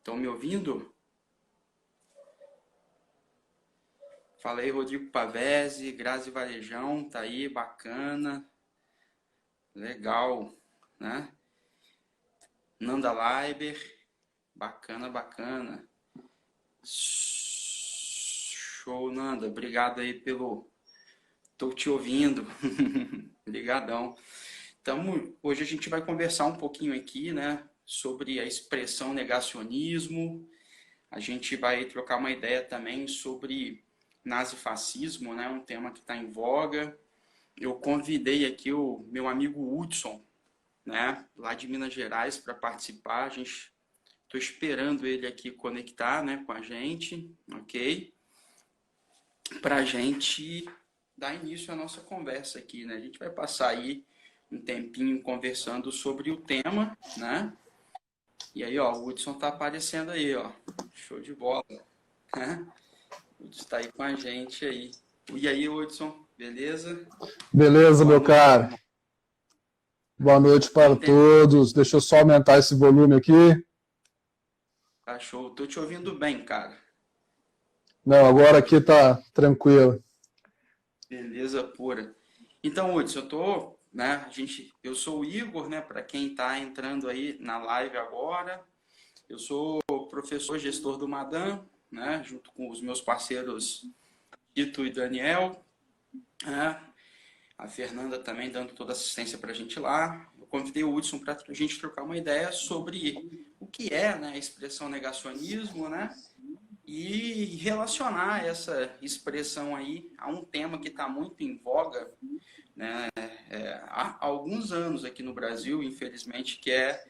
Estão me ouvindo? Fala aí, Rodrigo Pavese, Grazi Varejão, tá aí, bacana, legal, né? Nanda Leiber, bacana, bacana. Show, Nanda, obrigado aí pelo... Tô te ouvindo, obrigadão. Então, hoje a gente vai conversar um pouquinho aqui, né, sobre a expressão negacionismo. A gente vai trocar uma ideia também sobre nazifascismo, né, um tema que está em voga. Eu convidei aqui o meu amigo Hudson, né, lá de Minas Gerais, para participar. Estou esperando ele aqui conectar, né, com a gente, ok? Para a gente dar início à nossa conversa aqui, né? A gente vai passar aí um tempinho conversando sobre o tema, né? E aí, ó, o Hudson tá aparecendo aí, ó. Show de bola, né? O Hudson tá aí com a gente aí. E aí, Hudson, beleza? Beleza, Boa meu noite, caro. irmão. Boa noite para Quanto tempo? todos. Deixa eu só aumentar esse volume aqui. Tá show. Tô te ouvindo bem, cara. Não, agora aqui tá tranquilo. Beleza pura. Então, Hudson, né, eu sou o Igor, né, para quem tá entrando aí na live agora. Eu sou professor gestor do Madam, né, junto com os meus parceiros Tito e Daniel, né, a Fernanda também dando toda a assistência para a gente lá. Eu convidei o Hudson para a gente trocar uma ideia sobre o que é, né, a expressão negacionismo, né, e relacionar essa expressão aí a um tema que está muito em voga, né, há alguns anos aqui no Brasil, infelizmente, que é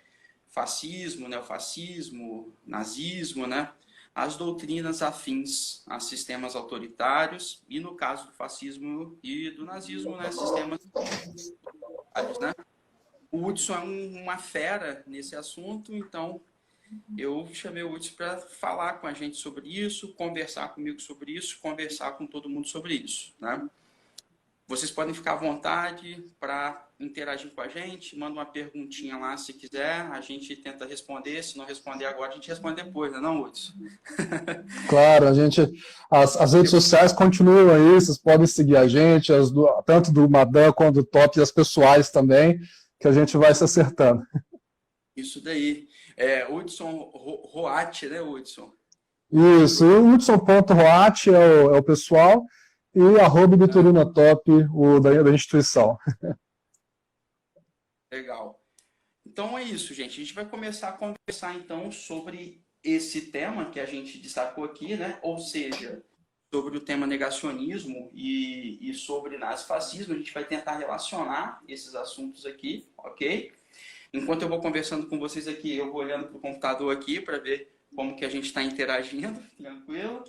fascismo, neofascismo, nazismo, né? As doutrinas afins a sistemas autoritários e, no caso do fascismo e do nazismo, né, sistemas autoritários, né? O Hudson é uma fera nesse assunto, então eu chamei o Hudson para falar com a gente sobre isso, conversar comigo sobre isso, conversar com todo mundo sobre isso, né? Vocês podem ficar à vontade para interagir com a gente, manda uma perguntinha lá se quiser, a gente tenta responder, se não responder agora, a gente responde depois, né, não, Hudson? Claro, as redes sociais continuam aí, vocês podem seguir a gente, tanto do Madam quanto do Top, e as pessoais também, que a gente vai se acertando. Isso daí. Hudson Roat, né, Hudson? Isso, e o Hudson.roat é o pessoal, e @Biturina Top, o da instituição. Legal. Então é isso, gente. A gente vai começar a conversar então sobre esse tema que a gente destacou aqui, né? Ou seja, sobre o tema negacionismo e sobre nazifascismo. A gente vai tentar relacionar esses assuntos aqui, ok? Enquanto eu vou conversando com vocês aqui, eu vou olhando para o computador aqui para ver como que a gente está interagindo, tranquilo,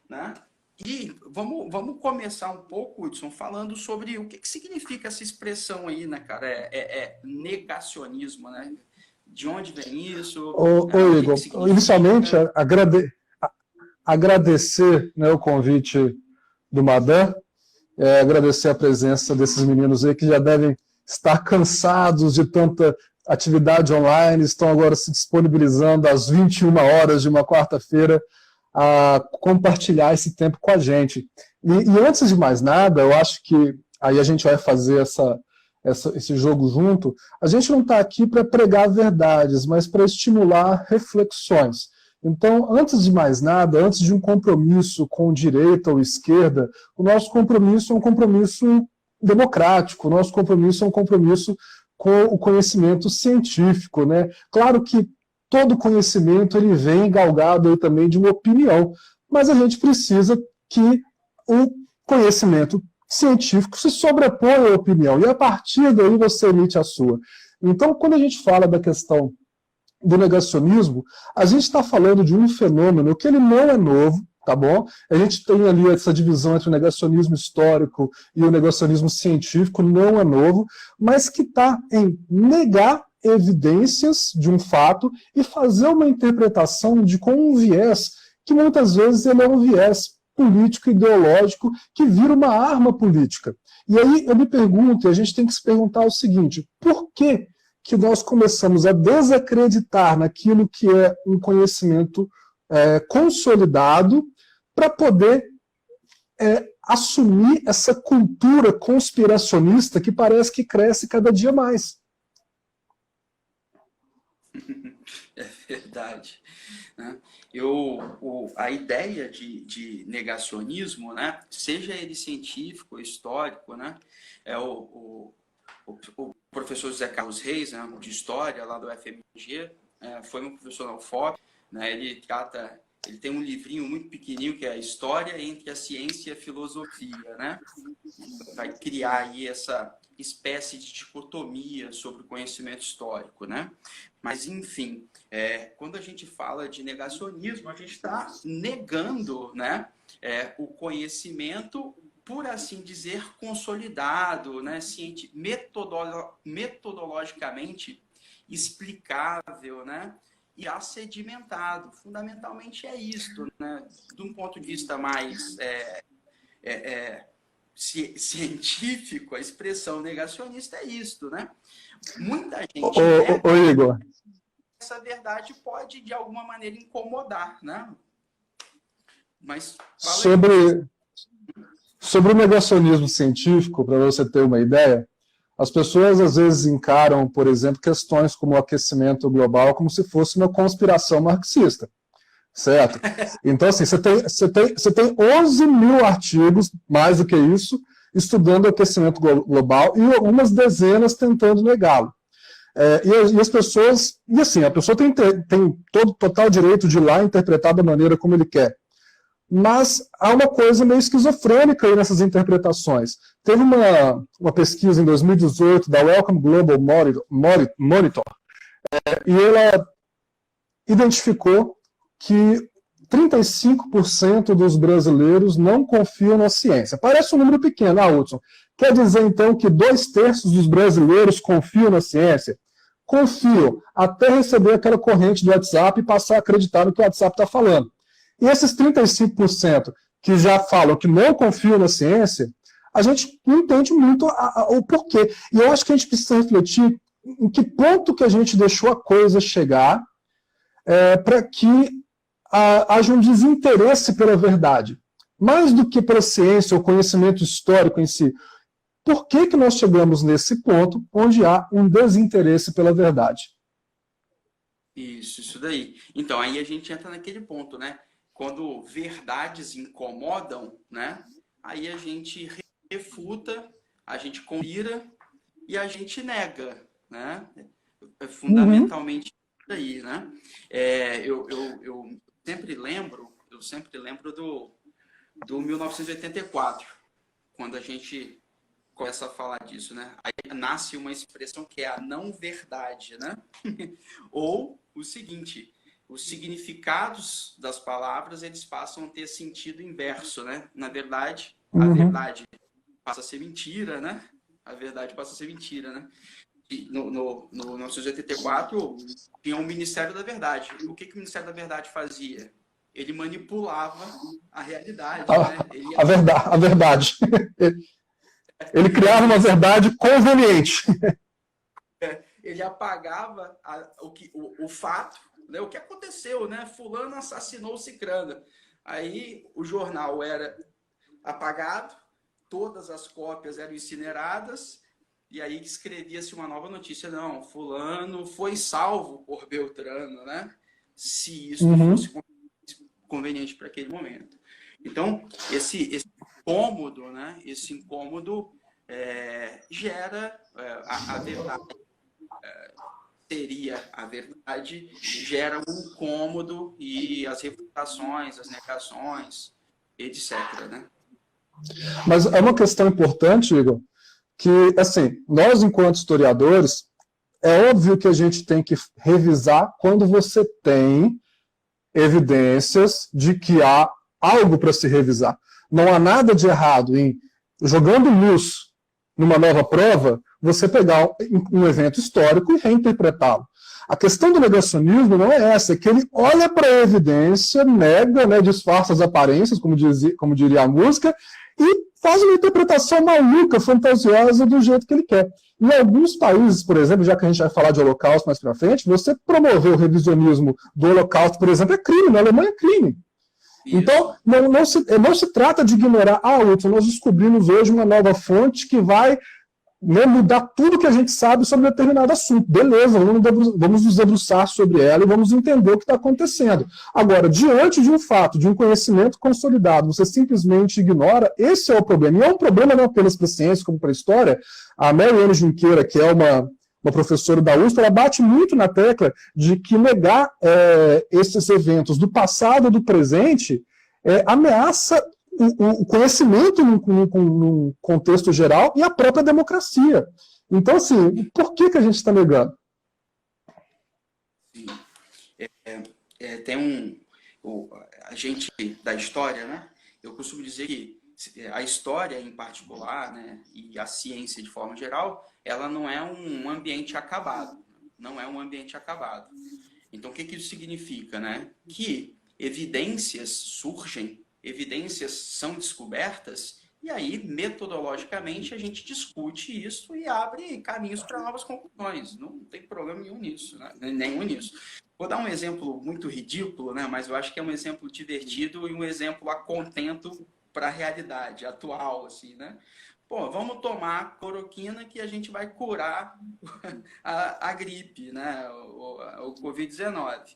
né? E vamos começar um pouco, Hudson, falando sobre o que significa essa expressão aí, né, cara? Negacionismo, né? De onde vem isso? O que Igor, inicialmente, significa? agradecer, né, o convite do Madam, agradecer a presença desses meninos aí que já devem estar cansados de tanta atividade online, estão agora se disponibilizando às 21 horas de uma quarta-feira a compartilhar esse tempo com a gente. E antes de mais nada, eu acho que aí a gente vai fazer esse jogo junto. A gente não está aqui para pregar verdades, mas para estimular reflexões. Então, antes de mais nada, antes de um compromisso com direita ou esquerda, o nosso compromisso é um compromisso democrático, o nosso compromisso é um compromisso com o conhecimento científico, né? Claro que todo conhecimento ele vem galgado aí também de uma opinião, mas a gente precisa que o conhecimento científico se sobreponha à opinião, e a partir daí você emite a sua. Então, quando a gente fala da questão do negacionismo, a gente está falando de um fenômeno que ele não é novo, tá bom? A gente tem ali essa divisão entre o negacionismo histórico e o negacionismo científico, não é novo, mas que está em negar evidências de um fato e fazer uma interpretação com um viés que muitas vezes ele é um viés político, ideológico, que vira uma arma política. E aí eu me pergunto, e a gente tem que se perguntar o seguinte, por que que nós começamos a desacreditar naquilo que é um conhecimento consolidado para poder assumir essa cultura conspiracionista que parece que cresce cada dia mais. É verdade. Né? A ideia de negacionismo, né, seja ele científico, histórico, né, o professor José Carlos Reis, né, de História, lá do FMG, foi um professor na UFOP, né, ele tem um livrinho muito pequenininho que é a História entre a Ciência e a Filosofia, né? Vai criar aí essa espécie de dicotomia sobre o conhecimento histórico, né? Mas, enfim, quando a gente fala de negacionismo, a gente está negando, né, o conhecimento, por assim dizer, consolidado, né, metodologicamente explicável, né, e assedimentado. Fundamentalmente é isto, né? De um ponto de vista mais científico, a expressão negacionista é isto, né? Muita gente Igor, essa verdade pode de alguma maneira incomodar, né? Mas sobre o negacionismo científico, para você ter uma ideia, as pessoas às vezes encaram, por exemplo, questões como o aquecimento global como se fosse uma conspiração marxista, certo? Então, assim, você tem 11 mil artigos, mais do que isso, estudando o aquecimento global e algumas dezenas tentando negá-lo. E as pessoas, e assim, a pessoa tem todo total direito de ir lá interpretar da maneira como ele quer. Mas há uma coisa meio esquizofrênica aí nessas interpretações. Teve uma pesquisa em 2018 da Wellcome Global Monitor, e ela identificou que 35% dos brasileiros não confiam na ciência. Parece um número pequeno, Hudson. Quer dizer, então, que 2/3 dos brasileiros confiam na ciência? Confiam, até receber aquela corrente do WhatsApp e passar a acreditar no que o WhatsApp está falando. E esses 35% que já falam que não confiam na ciência, a gente não entende muito o porquê. E eu acho que a gente precisa refletir em que ponto que a gente deixou a coisa chegar para que haja um desinteresse pela verdade. Mais do que pela ciência ou conhecimento histórico em si. Por que nós chegamos nesse ponto onde há um desinteresse pela verdade? Isso daí. Então, aí a gente entra naquele ponto, né? Quando verdades incomodam, né? Aí a gente refuta, a gente conspira e a gente nega, né? É fundamentalmente isso aí, né? Eu sempre lembro do 1984, quando a gente começa a falar disso, né? Aí nasce uma expressão que é a não verdade, né? Ou o seguinte, os significados das palavras, eles passam a ter sentido inverso, né? Na verdade, a verdade passa a ser mentira, né? A verdade passa a ser mentira, né? E no 1984, tinha o Ministério da Verdade. O que o Ministério da Verdade fazia? Ele manipulava a realidade, né? A verdade. Ele criava uma verdade conveniente. Ele apagava o fato, né? O que aconteceu, né? Fulano assassinou Cicrano. Aí o jornal era apagado, todas as cópias eram incineradas, e aí escrevia-se uma nova notícia. Não, Fulano foi salvo por Beltrano, né? Se isso fosse conveniente para aquele momento. Então, esse incômodo, né? Esse incômodo gera a verdade. Teria a verdade, gera um incômodo e as refutações, as negações, etc. Né? Mas é uma questão importante, Igor, que, assim, nós, enquanto historiadores, é óbvio que a gente tem que revisar quando você tem evidências de que há algo para se revisar. Não há nada de errado em, jogando luz numa nova prova, você pegar um evento histórico e reinterpretá-lo. A questão do negacionismo não é essa, é que ele olha para a evidência, nega, né, disfarça as aparências, como diria a música, e faz uma interpretação maluca, fantasiosa do jeito que ele quer. Em alguns países, por exemplo, já que a gente vai falar de Holocausto mais para frente, você promover o revisionismo do Holocausto, por exemplo, é crime. Na Alemanha é crime. Isso. Então, não se trata de ignorar. Hudson, nós descobrimos hoje uma nova fonte que vai, né, mudar tudo que a gente sabe sobre determinado assunto. Beleza, vamos nos debruçar sobre ela e vamos entender o que está acontecendo. Agora, diante de um fato, de um conhecimento consolidado, você simplesmente ignora, esse é o problema. E é um problema não apenas para a ciência, como para a história. A Mariana Junqueira, que é uma professora da USP, ela bate muito na tecla de que negar esses eventos do passado e do presente ameaça o conhecimento num contexto geral e a própria democracia. Então, assim, por que a gente está negando? Sim. Tem a gente da história, né? Eu costumo dizer que a história em particular, né, e a ciência de forma geral, ela não é um ambiente acabado. Não é um ambiente acabado. Então, o que isso significa, né? Que evidências surgem, evidências são descobertas, e aí, metodologicamente, a gente discute isso e abre caminhos para novas conclusões. Não tem problema nenhum nisso, né? Nenhum nisso. Vou dar um exemplo muito ridículo, né? Mas eu acho que é um exemplo divertido e um exemplo a contento para a realidade atual, assim, né? Pô, vamos tomar cloroquina que a gente vai curar a gripe, né? O Covid-19.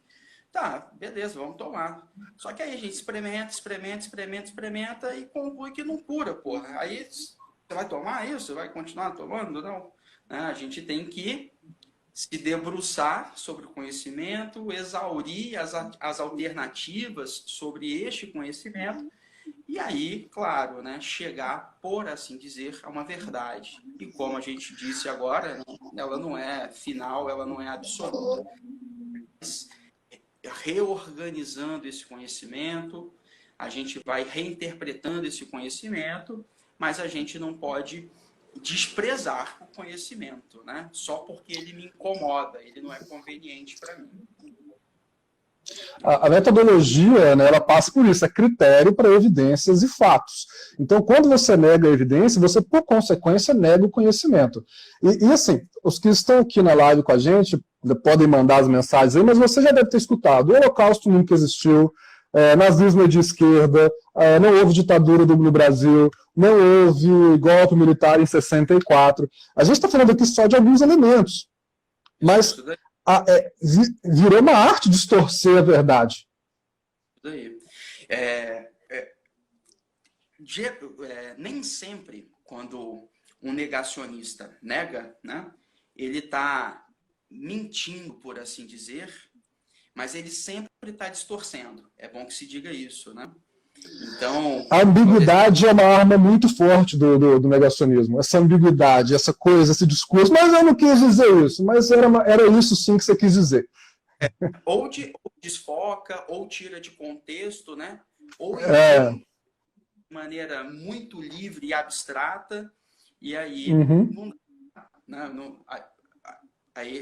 Tá, beleza, vamos tomar. Só que aí a gente experimenta e conclui que não cura, porra. Aí você vai tomar isso? Você vai continuar tomando? Não. Né? A gente tem que se debruçar sobre o conhecimento, exaurir as alternativas sobre este conhecimento e aí, claro, né, chegar, por assim dizer, a uma verdade. E como a gente disse agora, né, ela não é final, ela não é absoluta. Mas, reorganizando esse conhecimento, a gente vai reinterpretando esse conhecimento, mas a gente não pode desprezar o conhecimento, né? Só porque ele me incomoda, ele não é conveniente para mim. A metodologia, né, ela passa por isso, é critério para evidências e fatos. Então, quando você nega a evidência, você, por consequência, nega o conhecimento. E assim, os que estão aqui na live com a gente podem mandar as mensagens aí, mas você já deve ter escutado: o Holocausto nunca existiu, nazismo é de esquerda, não houve ditadura no Brasil, não houve golpe militar em 64. A gente está falando aqui só de alguns elementos, mas virou uma arte distorcer a verdade. Isso aí. Nem sempre, quando um negacionista nega, né, ele está mentindo, por assim dizer, mas ele sempre está distorcendo. É bom que se diga isso, né? Então, a ambiguidade é uma arma muito forte do negacionismo. Essa ambiguidade, essa coisa, esse discurso. Mas eu não quis dizer isso. Mas era isso sim que você quis dizer. Ou desfoca, ou tira de contexto, né? Ou de maneira muito livre e abstrata. E aí,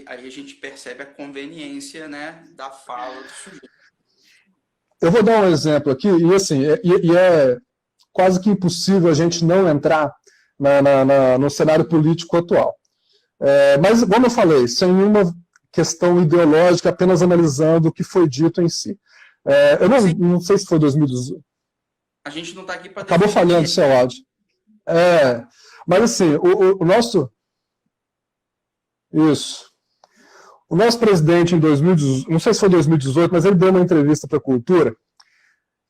aí a gente percebe a conveniência, né, da fala do sujeito. Eu vou dar um exemplo aqui, e assim, é quase que impossível a gente não entrar no cenário político atual. Mas, como eu falei, sem nenhuma questão ideológica, apenas analisando o que foi dito em si. Eu não sei se foi 2018. A gente não está aqui para... Acabou falhando o seu áudio. Mas, assim, o nosso... Isso. O nosso presidente, em 2018, não sei se foi 2018, mas ele deu uma entrevista para a Cultura,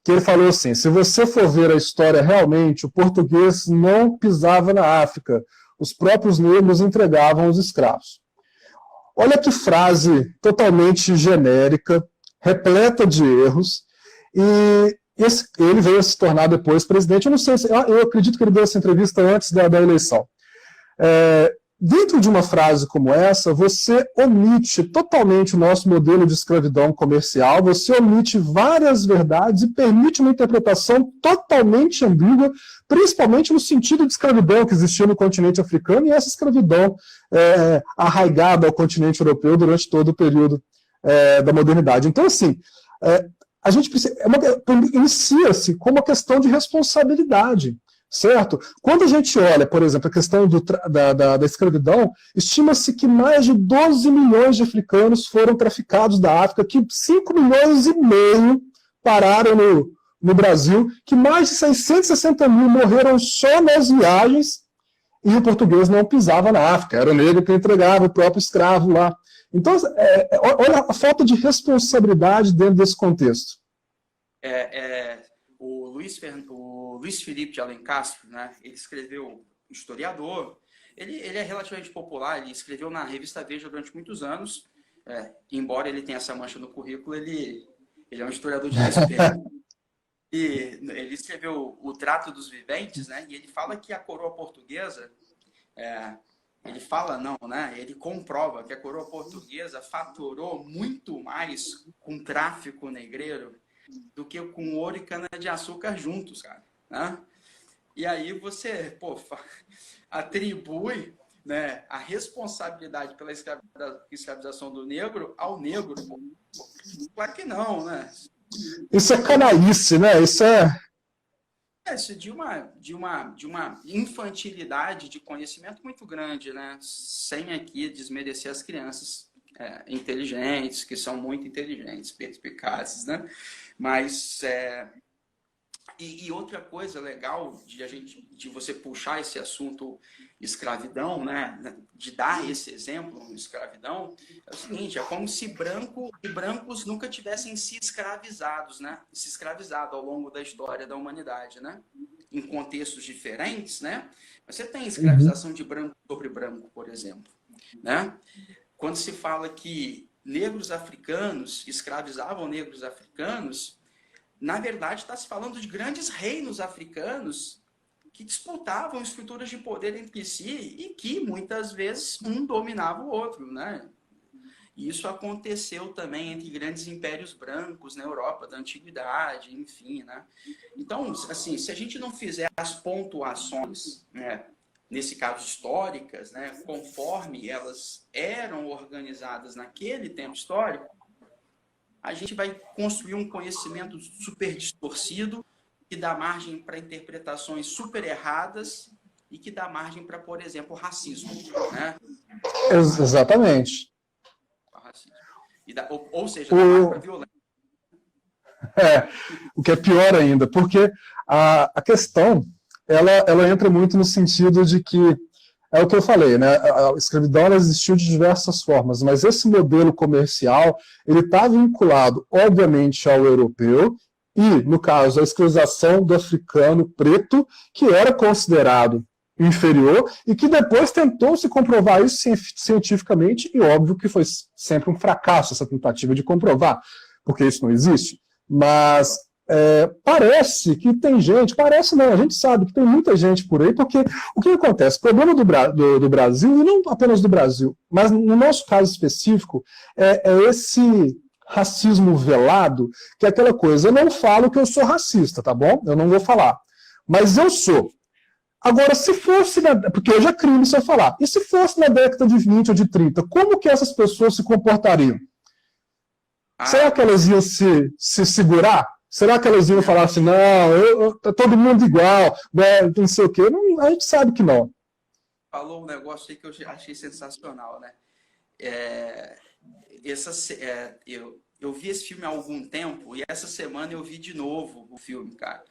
que ele falou assim: se você for ver a história realmente, o português não pisava na África, os próprios negros entregavam os escravos. Olha que frase totalmente genérica, repleta de erros, e ele veio a se tornar depois presidente. Eu não sei, eu acredito que ele deu essa entrevista antes da eleição. Dentro de uma frase como essa, você omite totalmente o nosso modelo de escravidão comercial, você omite várias verdades e permite uma interpretação totalmente ambígua, principalmente no sentido de escravidão que existia no continente africano e essa escravidão arraigada ao continente europeu durante todo o período da modernidade. Então, assim, a gente inicia-se com uma questão de responsabilidade. certo? Quando a gente olha, por exemplo, a questão da escravidão, estima-se que mais de 12 milhões de africanos foram traficados da África, que 5 milhões e meio pararam no Brasil, que mais de 660 mil morreram só nas viagens, e o português não pisava na África, era o negro que entregava o próprio escravo lá. Então, olha a falta de responsabilidade dentro desse contexto. O Luiz Felipe de Alencastre, né, ele escreveu, historiador, ele é relativamente popular, ele escreveu na revista Veja durante muitos anos, embora ele tenha essa mancha no currículo, ele é um historiador de respeito. E ele escreveu O Trato dos Viventes, né, e ele fala que a coroa portuguesa, ele comprova que a coroa portuguesa faturou muito mais com tráfico negreiro do que com ouro e cana-de-açúcar juntos, cara, né? E aí você, atribui, né, a responsabilidade pela escravização do negro ao negro. Pô. Claro que não, né? Isso é canalice, né? Isso de uma infantilidade de conhecimento muito grande, né? Sem aqui desmerecer as crianças inteligentes, que são muito inteligentes, perspicazes, né? Mas e outra coisa legal de você puxar esse assunto escravidão, né? De dar esse exemplo, escravidão, é o seguinte: é como se brancos nunca tivessem se escravizados, né? Se escravizado ao longo da história da humanidade, né? Em contextos diferentes, né? Você tem escravização de branco sobre branco, por exemplo, né? Quando se fala que negros africanos escravizavam negros africanos, na verdade está se falando de grandes reinos africanos que disputavam estruturas de poder entre si e que muitas vezes um dominava o outro, né? E isso aconteceu também entre grandes impérios brancos na Europa da Antiguidade, enfim, né? Então, assim, se a gente não fizer as pontuações, né, nesse caso históricas, né, conforme elas eram organizadas naquele tempo histórico, a gente vai construir um conhecimento super distorcido, que dá margem para interpretações super erradas e que dá margem para, por exemplo, racismo, né? Exatamente. Ou seja, dá margem para violência. O que é pior ainda, porque a questão ela entra muito no sentido de que, é o que eu falei, né? A escravidão ela existiu de diversas formas, mas esse modelo comercial ele está vinculado, obviamente, ao europeu e, no caso, a escravização do africano preto, que era considerado inferior e que depois tentou se comprovar isso cientificamente e óbvio que foi sempre um fracasso essa tentativa de comprovar, porque isso não existe. Mas parece que tem gente, parece não, a gente sabe que tem muita gente por aí, porque o que acontece? O problema do Brasil, e não apenas do Brasil, mas no nosso caso específico, é esse racismo velado, que é aquela coisa, eu não falo que eu sou racista, tá bom? Eu não vou falar. Mas eu sou. Agora, se fosse, porque hoje é crime se eu falar, e se fosse na década de 20 ou de 30, como que essas pessoas se comportariam? Será que elas iam se segurar? Será que elas iam falar assim, não, tá todo mundo igual, né, não sei o quê? Não, a gente sabe que não. Falou um negócio aí que eu achei sensacional, né? Eu vi esse filme há algum tempo e essa semana eu vi de novo o filme, cara.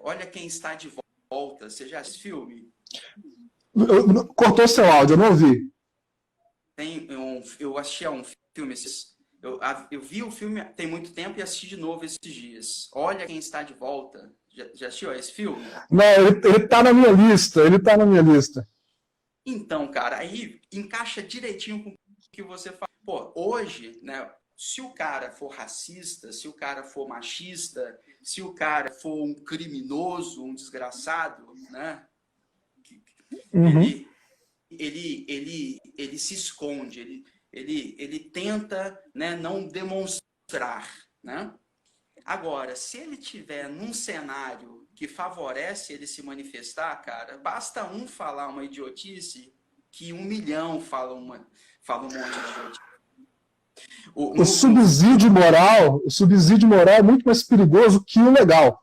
Olha Quem Está de Volta. Você já assistiu esse filme? Cortou seu áudio, eu não ouvi. Eu assisti a um filme eu vi o filme tem muito tempo e assisti de novo esses dias. Olha Quem Está de Volta. Já assistiu esse filme? Não, ele tá na minha lista. Então, cara, aí encaixa direitinho com o que você fala. Pô, hoje, né, se o cara for racista, se o cara for machista, se o cara for um criminoso, um desgraçado, né, ele se esconde, ele tenta, né, não demonstrar, né? Agora, se ele tiver num cenário que favorece ele se manifestar, cara, basta um falar uma idiotice que 1 milhão fala um monte de idiotice. O subsídio moral é muito mais perigoso que o legal.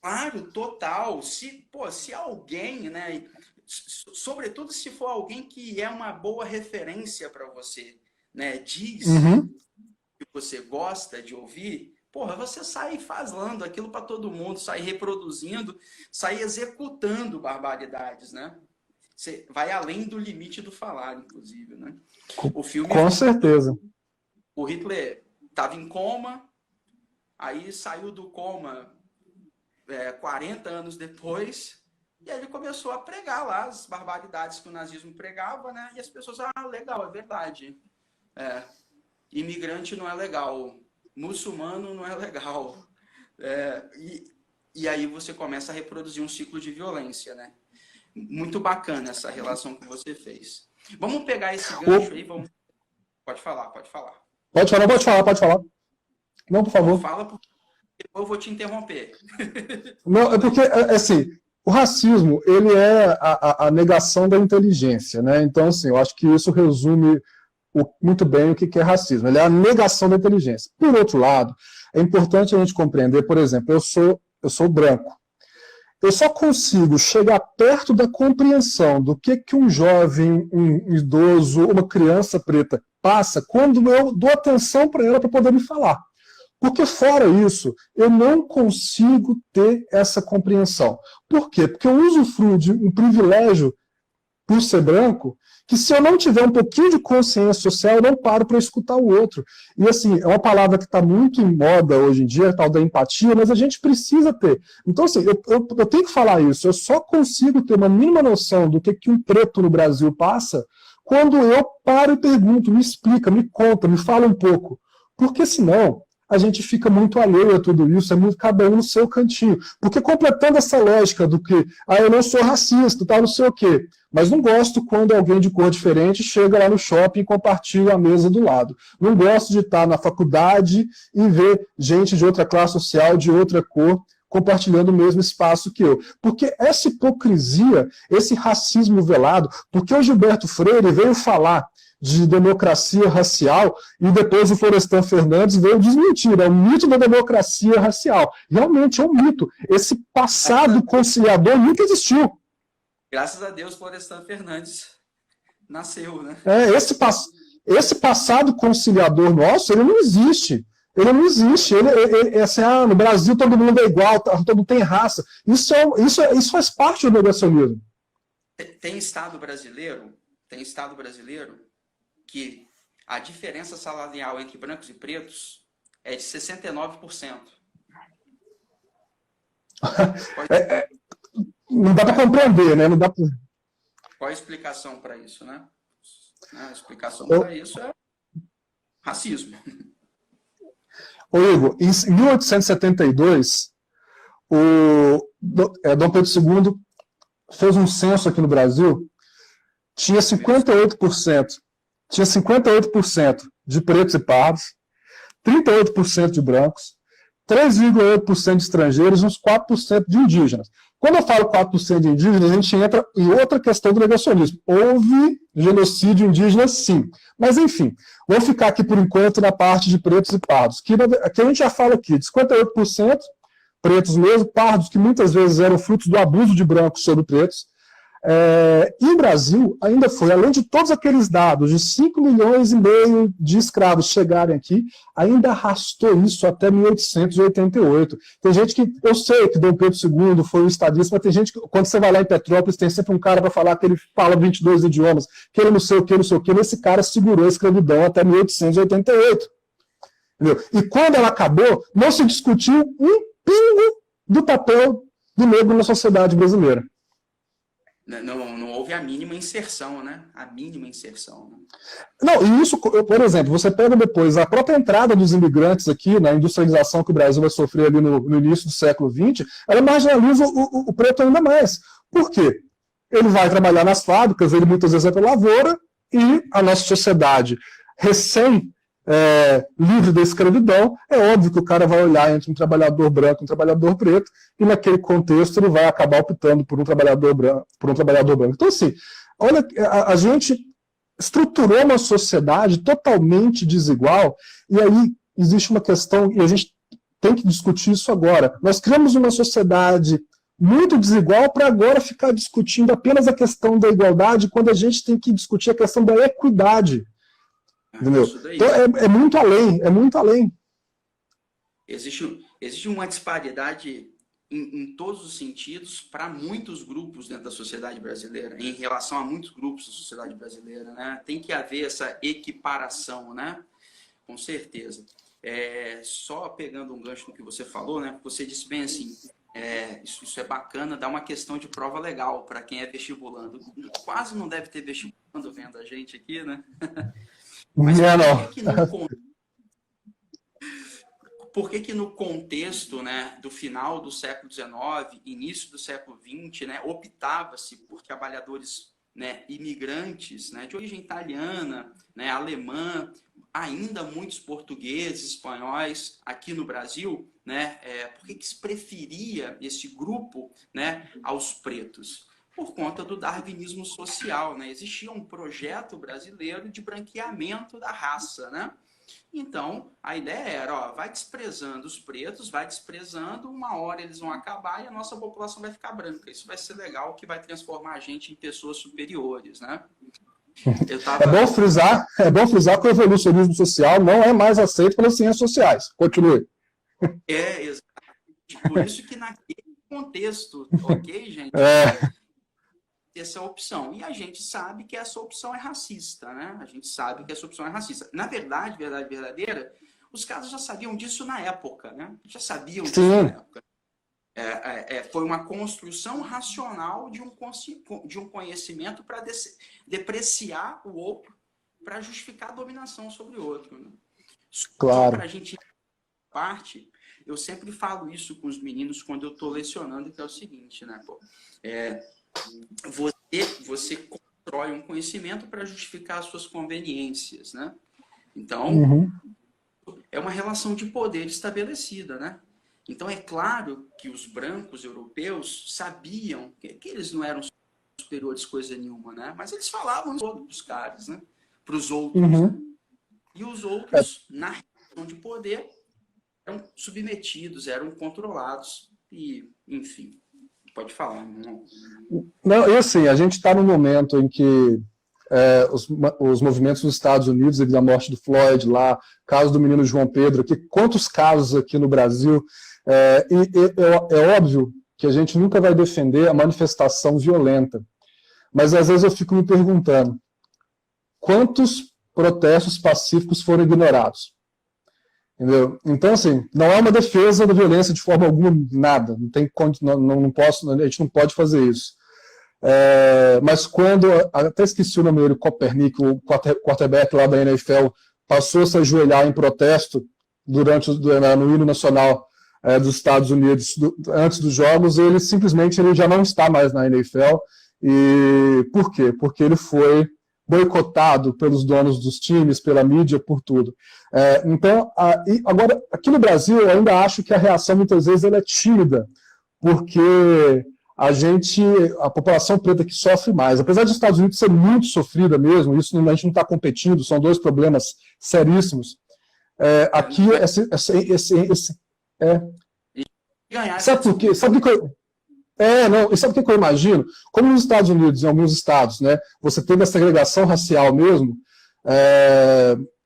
Claro, total. Se alguém, né, sobretudo se for alguém que é uma boa referência para você, né, diz Uhum. que você gosta de ouvir, porra, você sai falando aquilo para todo mundo, sai reproduzindo, sai executando barbaridades, né? Você vai além do limite do falar, inclusive, né? O filme, Com certeza. o Hitler estava em coma, aí saiu do coma 40 anos depois, e aí ele começou a pregar lá as barbaridades que o nazismo pregava, né? E as pessoas, legal, é verdade. Imigrante não é legal, muçulmano não é legal. E aí você começa a reproduzir um ciclo de violência, né? Muito bacana essa relação que você fez. Vamos pegar esse gancho aí, vamos... Pode falar, pode falar. Pode falar, pode falar, pode falar. Não, por favor. Fala, porque eu vou te interromper. Não, é porque, assim, o racismo, ele é a negação da inteligência, né? Então, assim, eu acho que isso resume muito bem o que é racismo. Ele é a negação da inteligência. Por outro lado, é importante a gente compreender, por exemplo, eu sou branco. Eu só consigo chegar perto da compreensão do que um jovem, um idoso, uma criança preta passa quando eu dou atenção para ela para poder me falar. Porque fora isso, eu não consigo ter essa compreensão. Por quê? Porque eu usufruo de um privilégio por ser branco, que se eu não tiver um pouquinho de consciência social, eu não paro para escutar o outro. E assim, é uma palavra que está muito em moda hoje em dia, a tal da empatia, mas a gente precisa ter. Então, assim, eu tenho que falar isso, eu só consigo ter uma mínima noção do que um preto no Brasil passa quando eu paro e pergunto, me explica, me conta, me fala um pouco. Porque senão a gente fica muito alheio a tudo isso, é muito cada um no seu cantinho. Porque completando essa lógica do que, eu não sou racista, não sei o quê, mas não gosto quando alguém de cor diferente chega lá no shopping e compartilha a mesa do lado. Não gosto de estar na faculdade e ver gente de outra classe social, de outra cor, compartilhando o mesmo espaço que eu. Porque essa hipocrisia, esse racismo velado, porque o Gilberto Freire veio falar de democracia racial, e depois o Florestan Fernandes veio desmentir, é o mito da democracia racial. Realmente é um mito. Esse passado conciliador nunca existiu. Graças a Deus, Florestan Fernandes nasceu, né? Esse passado conciliador nosso, ele não existe. Ele não existe. Ele assim, no Brasil todo mundo é igual, todo mundo tem raça. Isso faz parte do negacionismo. Tem Estado brasileiro que a diferença salarial entre brancos e pretos é de 69%. Não dá para compreender, né? Não dá pra... Qual a explicação para isso, né? A explicação para isso é racismo. Ô Igor, em 1872, Dom Pedro II fez um censo aqui no Brasil, tinha 58% de pretos e pardos, 38% de brancos, 3,8% de estrangeiros e uns 4% de indígenas. Quando eu falo 4% de indígenas, a gente entra em outra questão do negacionismo. Houve genocídio indígena, sim. Mas, enfim, vou ficar aqui por enquanto na parte de pretos e pardos. Que a gente já fala aqui de 58% pretos mesmo, pardos que muitas vezes eram frutos do abuso de brancos sobre pretos. E o Brasil ainda foi, além de todos aqueles dados, de 5 milhões e meio de escravos chegarem aqui, ainda arrastou isso até 1888. Tem gente que, eu sei que Dom Pedro II foi um estadista, mas tem gente que, quando você vai lá em Petrópolis, tem sempre um cara para falar que ele fala 22 idiomas, que ele não sei o que, mas esse cara segurou a escravidão até 1888. Entendeu? E quando ela acabou, não se discutiu um pingo do papel do negro na sociedade brasileira. Não houve a mínima inserção, né? A mínima inserção. Né? Não, e isso, por exemplo, você pega depois a própria entrada dos imigrantes aqui, na industrialização que o Brasil vai sofrer ali no início do século XX, ela marginaliza o preto ainda mais. Por quê? Ele vai trabalhar nas fábricas, ele muitas vezes é para lavoura, e a nossa sociedade livre da escravidão, é óbvio que o cara vai olhar entre um trabalhador branco e um trabalhador preto, e naquele contexto ele vai acabar optando por um trabalhador branco. Então, assim, olha, a gente estruturou uma sociedade totalmente desigual, e aí existe uma questão, e a gente tem que discutir isso agora. Nós criamos uma sociedade muito desigual para agora ficar discutindo apenas a questão da igualdade, quando a gente tem que discutir a questão da equidade. Entendeu? Então é muito além, é muito além. Existe uma disparidade em todos os sentidos para muitos grupos dentro da sociedade brasileira, em relação a muitos grupos da sociedade brasileira, né? Tem que haver essa equiparação, né? Com certeza. Só pegando um gancho no que você falou, né? Você disse bem assim, isso é bacana, dá uma questão de prova legal para quem é vestibulando. Quase não deve ter vestibulando vendo a gente aqui, né? Mas por que no contexto, né, do final do século XIX, início do século XX, né, optava-se por trabalhadores, né, imigrantes, né, de origem italiana, né, alemã, ainda muitos portugueses, espanhóis aqui no Brasil, né, por que se preferia esse grupo, né, aos pretos? Por conta do darwinismo social, né? Existia um projeto brasileiro de branqueamento da raça, né? Então, a ideia era, vai desprezando os pretos, vai desprezando, uma hora eles vão acabar e a nossa população vai ficar branca. Isso vai ser legal, que vai transformar a gente em pessoas superiores, né? É bom frisar que o evolucionismo social não é mais aceito pelas ciências sociais. Continue. Exatamente. Por isso que naquele contexto, ok, gente? Essa opção. E a gente sabe que essa opção é racista, né? A gente sabe que essa opção é racista. Na verdade verdadeira, os caras já sabiam disso na época, né? Já sabiam disso na época. Foi uma construção racional de um conhecimento para depreciar o outro, para justificar a dominação sobre o outro. Né? Claro. Só para a gente parte, eu sempre falo isso com os meninos quando eu estou lecionando, que é o seguinte, né? Você constrói um conhecimento para justificar as suas conveniências, né? Então, é uma relação de poder estabelecida, né? Então, é claro que os brancos europeus sabiam que eles não eram superiores coisa nenhuma, né? Mas eles falavam para os caras, né? Para os outros. Né? E os outros, na relação de poder, eram submetidos, eram controlados e, enfim... Pode falar. Não, e assim, a gente está num momento em que os movimentos nos Estados Unidos, devido à morte do Floyd lá, caso do menino João Pedro, aqui, quantos casos aqui no Brasil, é óbvio que a gente nunca vai defender a manifestação violenta, mas às vezes eu fico me perguntando, quantos protestos pacíficos foram ignorados? Entendeu? Então, assim, não é uma defesa da violência de forma alguma, nada. A gente não pode fazer isso. Mas quando, até esqueci o nome dele, Kaepernick, o quarterback lá da NFL, passou a se ajoelhar em protesto no hino nacional dos Estados Unidos, antes dos jogos, ele já não está mais na NFL. E por quê? Porque ele foi boicotado pelos donos dos times, pela mídia, por tudo. Então, agora, aqui no Brasil, eu ainda acho que a reação, muitas vezes, ela é tímida, porque a população preta que sofre mais, apesar dos Estados Unidos ser muito sofrida mesmo, isso a gente não está competindo, são dois problemas seríssimos. Aqui, sabe por quê? Sabe o que e sabe o que eu imagino? Como nos Estados Unidos, em alguns estados, né, você teve a segregação racial mesmo,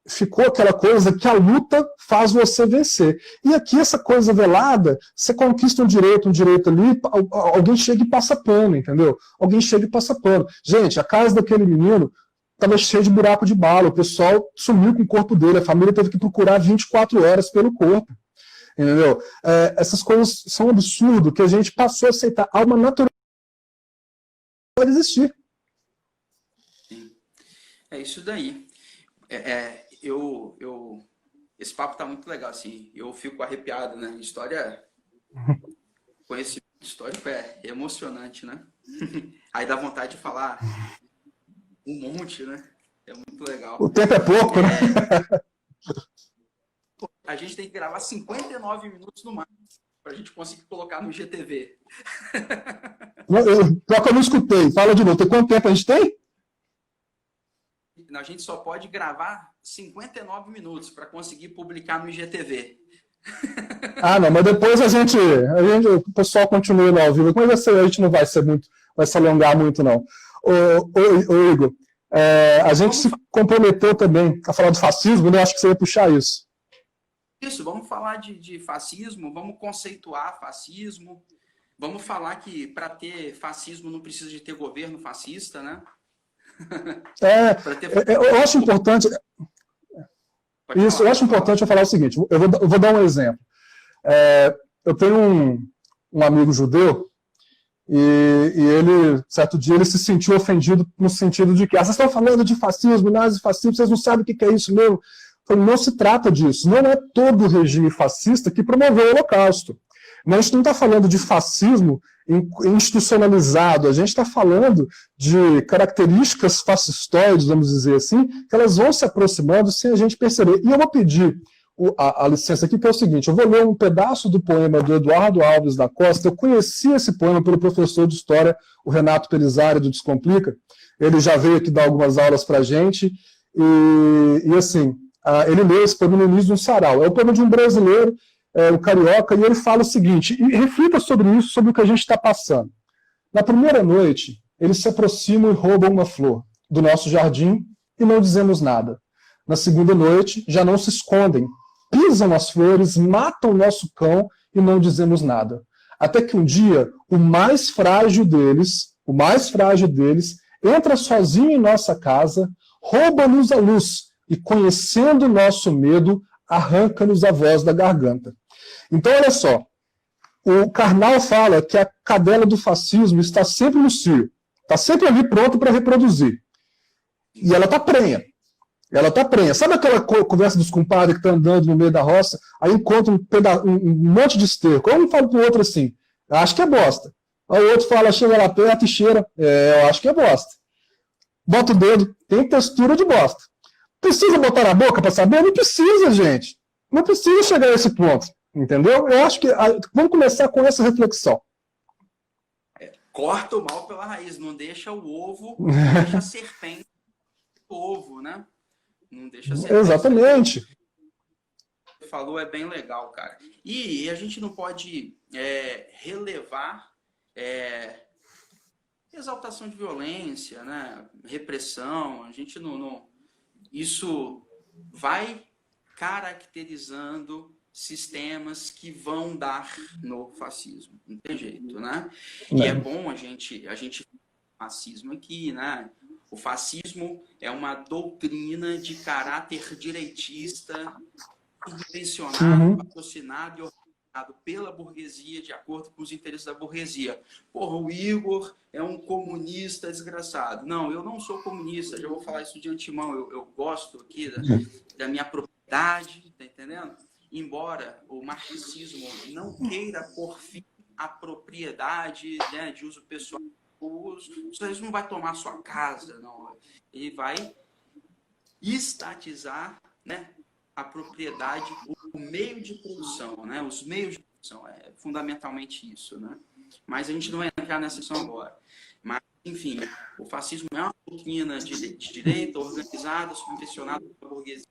ficou aquela coisa que a luta faz você vencer. E aqui essa coisa velada, você conquista um direito ali, alguém chega e passa pano, entendeu? Alguém chega e passa pano. Gente, a casa daquele menino estava cheia de buraco de bala, o pessoal sumiu com o corpo dele, a família teve que procurar 24 horas pelo corpo. Entendeu? Essas coisas são um absurdo que a gente passou a aceitar. Há uma natureza que pode existir. Sim. É isso daí. Esse papo tá muito legal, assim. Eu fico arrepiado, né? Conhecimento histórico é emocionante, né? Aí dá vontade de falar um monte, né? É muito legal. O tempo é pouco, né? A gente tem que gravar 59 minutos no máximo para a gente conseguir colocar no IGTV. Pior que eu não escutei. Fala de novo. Tem quanto tempo a gente tem? A gente só pode gravar 59 minutos para conseguir publicar no IGTV. Ah, não, mas depois o pessoal continua no ao vivo, mas a gente não vai se alongar muito, não. Ô, Igor, a gente se Vamos comprometeu também a falar do fascismo, né? Acho que você ia puxar isso. isso, vamos falar de fascismo, vamos conceituar fascismo, vamos falar que para ter fascismo não precisa de ter governo fascista, né? É, Para ter eu acho importante, pode eu falar. falar o seguinte, eu vou dar um exemplo. Eu tenho um amigo judeu e ele, certo dia, ele se sentiu ofendido no sentido de que vocês estão falando de fascismo, nazifascismo, vocês não sabem o que é isso mesmo. Eu falei, não se trata disso. Não é todo regime fascista que promoveu o Holocausto. A gente não está falando de fascismo institucionalizado, a gente está falando de características fascistoides, vamos dizer assim, que elas vão se aproximando sem a gente perceber. E eu vou pedir a licença aqui, que é o seguinte, eu vou ler um pedaço do poema do Eduardo Alves da Costa. Eu conheci esse poema pelo professor de História, o Renato Pelizari, do Descomplica. Ele já veio aqui dar algumas aulas para a gente, e assim, ele leu esse poema no início de um sarau. É o poema de um brasileiro, o carioca, e ele fala o seguinte, e reflita sobre isso, sobre o que a gente está passando. Na primeira noite, eles se aproximam e roubam uma flor do nosso jardim e não dizemos nada. Na segunda noite, já não se escondem, pisam as flores, matam o nosso cão e não dizemos nada. Até que um dia, o mais frágil deles, entra sozinho em nossa casa, rouba-nos a luz e, conhecendo o nosso medo, arranca-nos a voz da garganta. Então, olha só, o Karnal fala que a cadela do fascismo está sempre no cio, está sempre ali pronto para reproduzir. E ela está prenha. Ela está prenha. Sabe aquela conversa dos compadres que estão andando no meio da roça, aí encontra um monte de esterco. Aí um fala para o outro assim, acho que é bosta. Aí o outro fala, chega lá perto e cheira, eu acho que é bosta. Bota o dedo, tem textura de bosta. Precisa botar na boca para saber? Não precisa, gente. Não precisa chegar a esse ponto. Entendeu? Eu acho que vamos começar com essa reflexão. Corta o mal pela raiz, não deixa o ovo, não deixa a serpente o ovo, né? Não deixa a serpente. Exatamente. O que você falou é bem legal, cara. E a gente não pode relevar exaltação de violência, né? Repressão. A gente não. Isso vai caracterizando sistemas que vão dar no fascismo. Não tem jeito, né? E é bom a gente fascismo aqui, né? O fascismo é uma doutrina de caráter direitista, subvencionado, patrocinado e organizado pela burguesia de acordo com os interesses da burguesia. Porra, o Igor é um comunista desgraçado. Não, eu não sou comunista, já vou falar isso de antemão. Eu gosto aqui da minha propriedade, tá entendendo? Embora o marxismo não queira por fim a propriedade, né, de uso pessoal, o socialismo não vai tomar sua casa, não. Ele vai estatizar, né, a propriedade, o meio de produção, né, os meios de produção. É fundamentalmente isso, né? Mas a gente não vai entrar nessa questão agora. Mas, enfim, o fascismo é uma doutrina de direita organizada, subvencionada pela burguesia,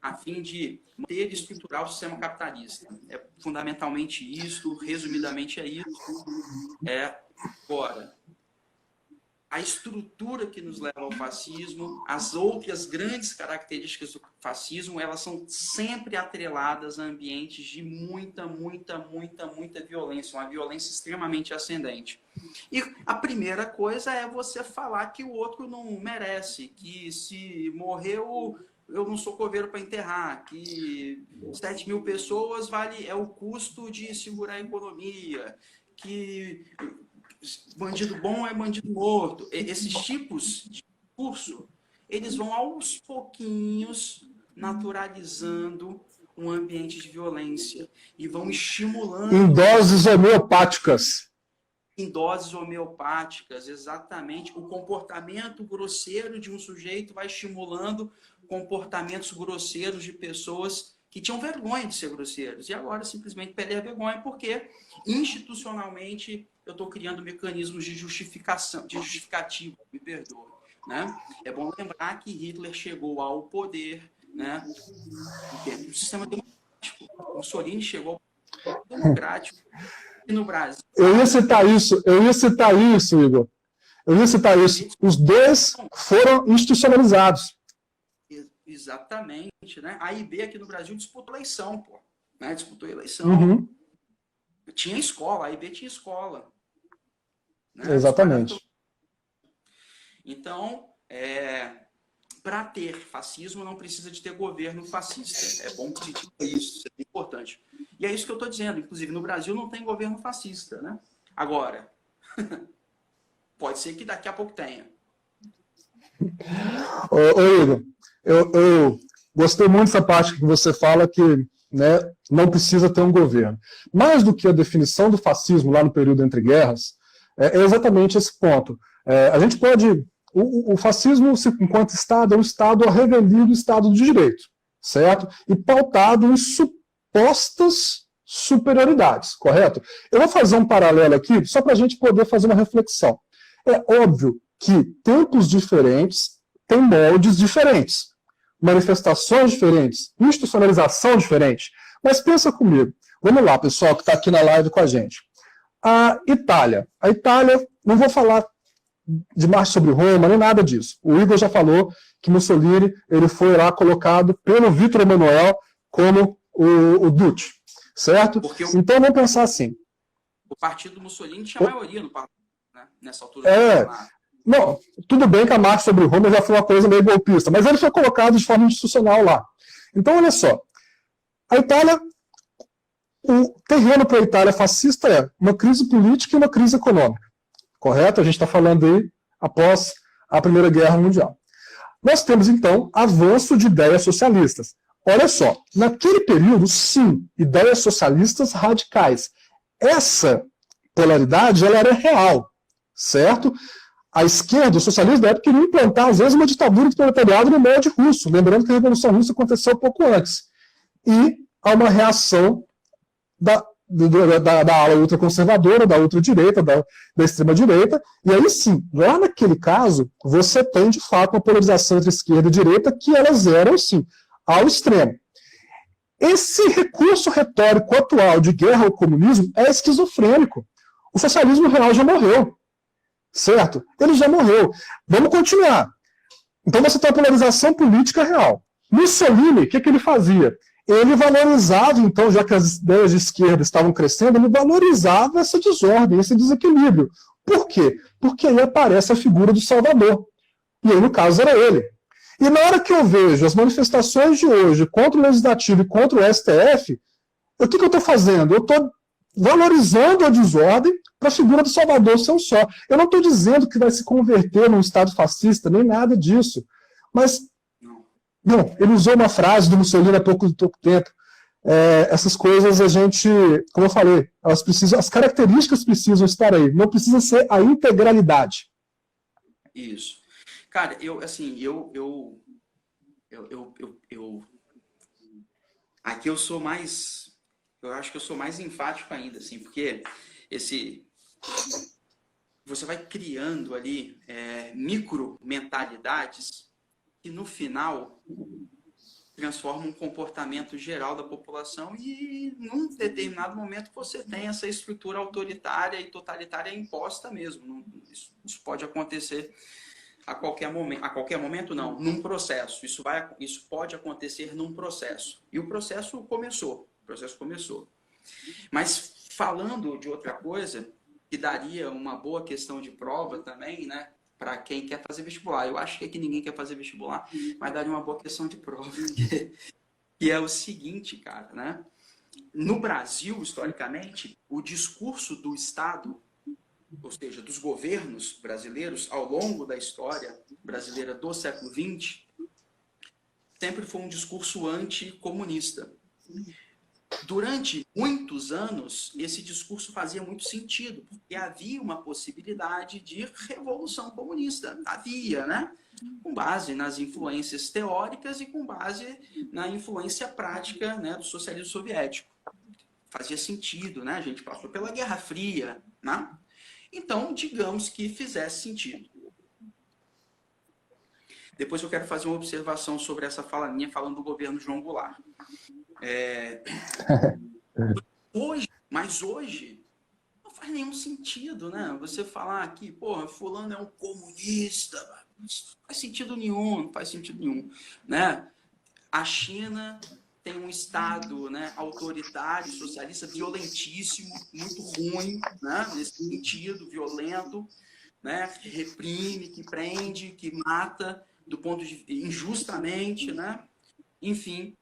a fim de manter e estruturar o sistema capitalista. É fundamentalmente isso, resumidamente é isso. Agora, a estrutura que nos leva ao fascismo, as outras grandes características do fascismo, elas são sempre atreladas a ambientes de muita violência, uma violência extremamente ascendente. E a primeira coisa é você falar que o outro não merece, que se morreu, eu não sou coveiro para enterrar, que 7 mil pessoas é o custo de segurar a economia, que bandido bom é bandido morto. Esses tipos de discurso, eles vão aos pouquinhos naturalizando um ambiente de violência e vão estimulando... Em doses homeopáticas. Em doses homeopáticas, exatamente. O comportamento grosseiro de um sujeito vai estimulando comportamentos grosseiros de pessoas que tinham vergonha de ser grosseiros. E agora simplesmente perdem a vergonha porque, institucionalmente, eu estou criando mecanismos de justificação, de justificativa, me perdoe. Né? É bom lembrar que Hitler chegou ao poder, né, no sistema democrático. Mussolini chegou ao democrático. E no Brasil... Eu ia citar isso, Igor. Eu ia citar isso. Os dois foram institucionalizados. Exatamente, né? A IB aqui no Brasil disputou eleição, pô. Né? Disputou eleição. Uhum. Tinha escola, a IB tinha escola. Né? Exatamente. Então, para ter fascismo não precisa de ter governo fascista. É bom que se diga isso, isso é importante. E é isso que eu estou dizendo. Inclusive, no Brasil não tem governo fascista, né? Agora, pode ser que daqui a pouco tenha. Ô Igor, eu gostei muito dessa parte que você fala que, né, não precisa ter um governo. Mais do que a definição do fascismo lá no período entre guerras, é exatamente esse ponto. A gente pode... O fascismo, enquanto Estado, é um Estado a revelia do Estado de Direito, certo? E pautado em supostas superioridades, correto? Eu vou fazer um paralelo aqui, só para a gente poder fazer uma reflexão. É óbvio que tempos diferentes têm moldes diferentes, manifestações diferentes, institucionalização diferente. Mas pensa comigo. Vamos lá, pessoal que está aqui na live com a gente. A Itália, não vou falar de marcha sobre Roma, nem nada disso. O Igor já falou que Mussolini ele foi lá colocado pelo Vítor Emanuel como o Duce, certo? Então vamos pensar assim. O partido Mussolini tinha maioria no parlamento, né? Nessa altura. Não, tudo bem que a marcha sobre Roma já foi uma coisa meio golpista, mas ele foi colocado de forma institucional lá. Então, olha só. A Itália, o terreno para a Itália fascista é uma crise política e uma crise econômica. Correto? A gente está falando aí após a Primeira Guerra Mundial. Nós temos, então, avanço de ideias socialistas. Olha só, naquele período, sim, ideias socialistas radicais. Essa polaridade ela era real, certo? A esquerda, o socialismo da época, queria implantar, às vezes, uma ditadura do proletariado no molde russo, lembrando que a Revolução Russa aconteceu pouco antes. E há uma reação da ala ultraconservadora, da ultradireita, da extrema-direita, e aí sim, lá naquele caso, você tem de fato uma polarização entre esquerda e direita que elas eram, sim, ao extremo. Esse recurso retórico atual de guerra ao comunismo é esquizofrênico. O socialismo real já morreu, certo? Ele já morreu. Vamos continuar. Então você tem a polarização política real. Mussolini, o que ele fazia? Ele valorizava, então, já que as ideias de esquerda estavam crescendo, ele valorizava essa desordem, esse desequilíbrio. Por quê? Porque aí aparece a figura do Salvador. E aí, no caso, era ele. E na hora que eu vejo as manifestações de hoje contra o Legislativo e contra o STF, o que eu estou fazendo? Eu estou valorizando a desordem para a figura do Salvador ser um só. Eu não estou dizendo que vai se converter num Estado fascista, nem nada disso. Mas... Não, ele usou uma frase do Mussolini há pouco tempo. Essas coisas a gente, como eu falei, elas precisam, as características precisam estar aí. Não precisa ser a integralidade. Isso. Cara, aqui eu sou mais, eu acho que eu sou mais enfático ainda, assim, porque você vai criando ali micro mentalidades que no final transforma um comportamento geral da população e num determinado momento você tem essa estrutura autoritária e totalitária imposta mesmo. Isso pode acontecer a qualquer momento não, num processo. Isso pode acontecer num processo. E o processo começou. Mas falando de outra coisa, que daria uma boa questão de prova também, né? Para quem quer fazer vestibular. Eu acho que aqui ninguém quer fazer vestibular, mas daria uma boa questão de prova, que é o seguinte, cara, né? No Brasil, historicamente, o discurso do Estado, ou seja, dos governos brasileiros, ao longo da história brasileira do século XX, sempre foi um discurso anticomunista. Durante muitos anos, esse discurso fazia muito sentido, porque havia uma possibilidade de revolução comunista. Havia, né? Com base nas influências teóricas e com base na influência prática, né, do socialismo soviético. Fazia sentido, né? A gente passou pela Guerra Fria, né? Então, digamos que fizesse sentido. Depois eu quero fazer uma observação sobre essa fala minha falando do governo João Goulart. Mas hoje não faz nenhum sentido, né? Você falar que, porra, fulano é um comunista, não faz sentido nenhum, não faz sentido nenhum, né? A China tem um Estado, né, autoritário, socialista, violentíssimo, muito ruim, né, nesse sentido, violento, né, que reprime, que prende, que mata, do ponto de injustamente, né? Enfim,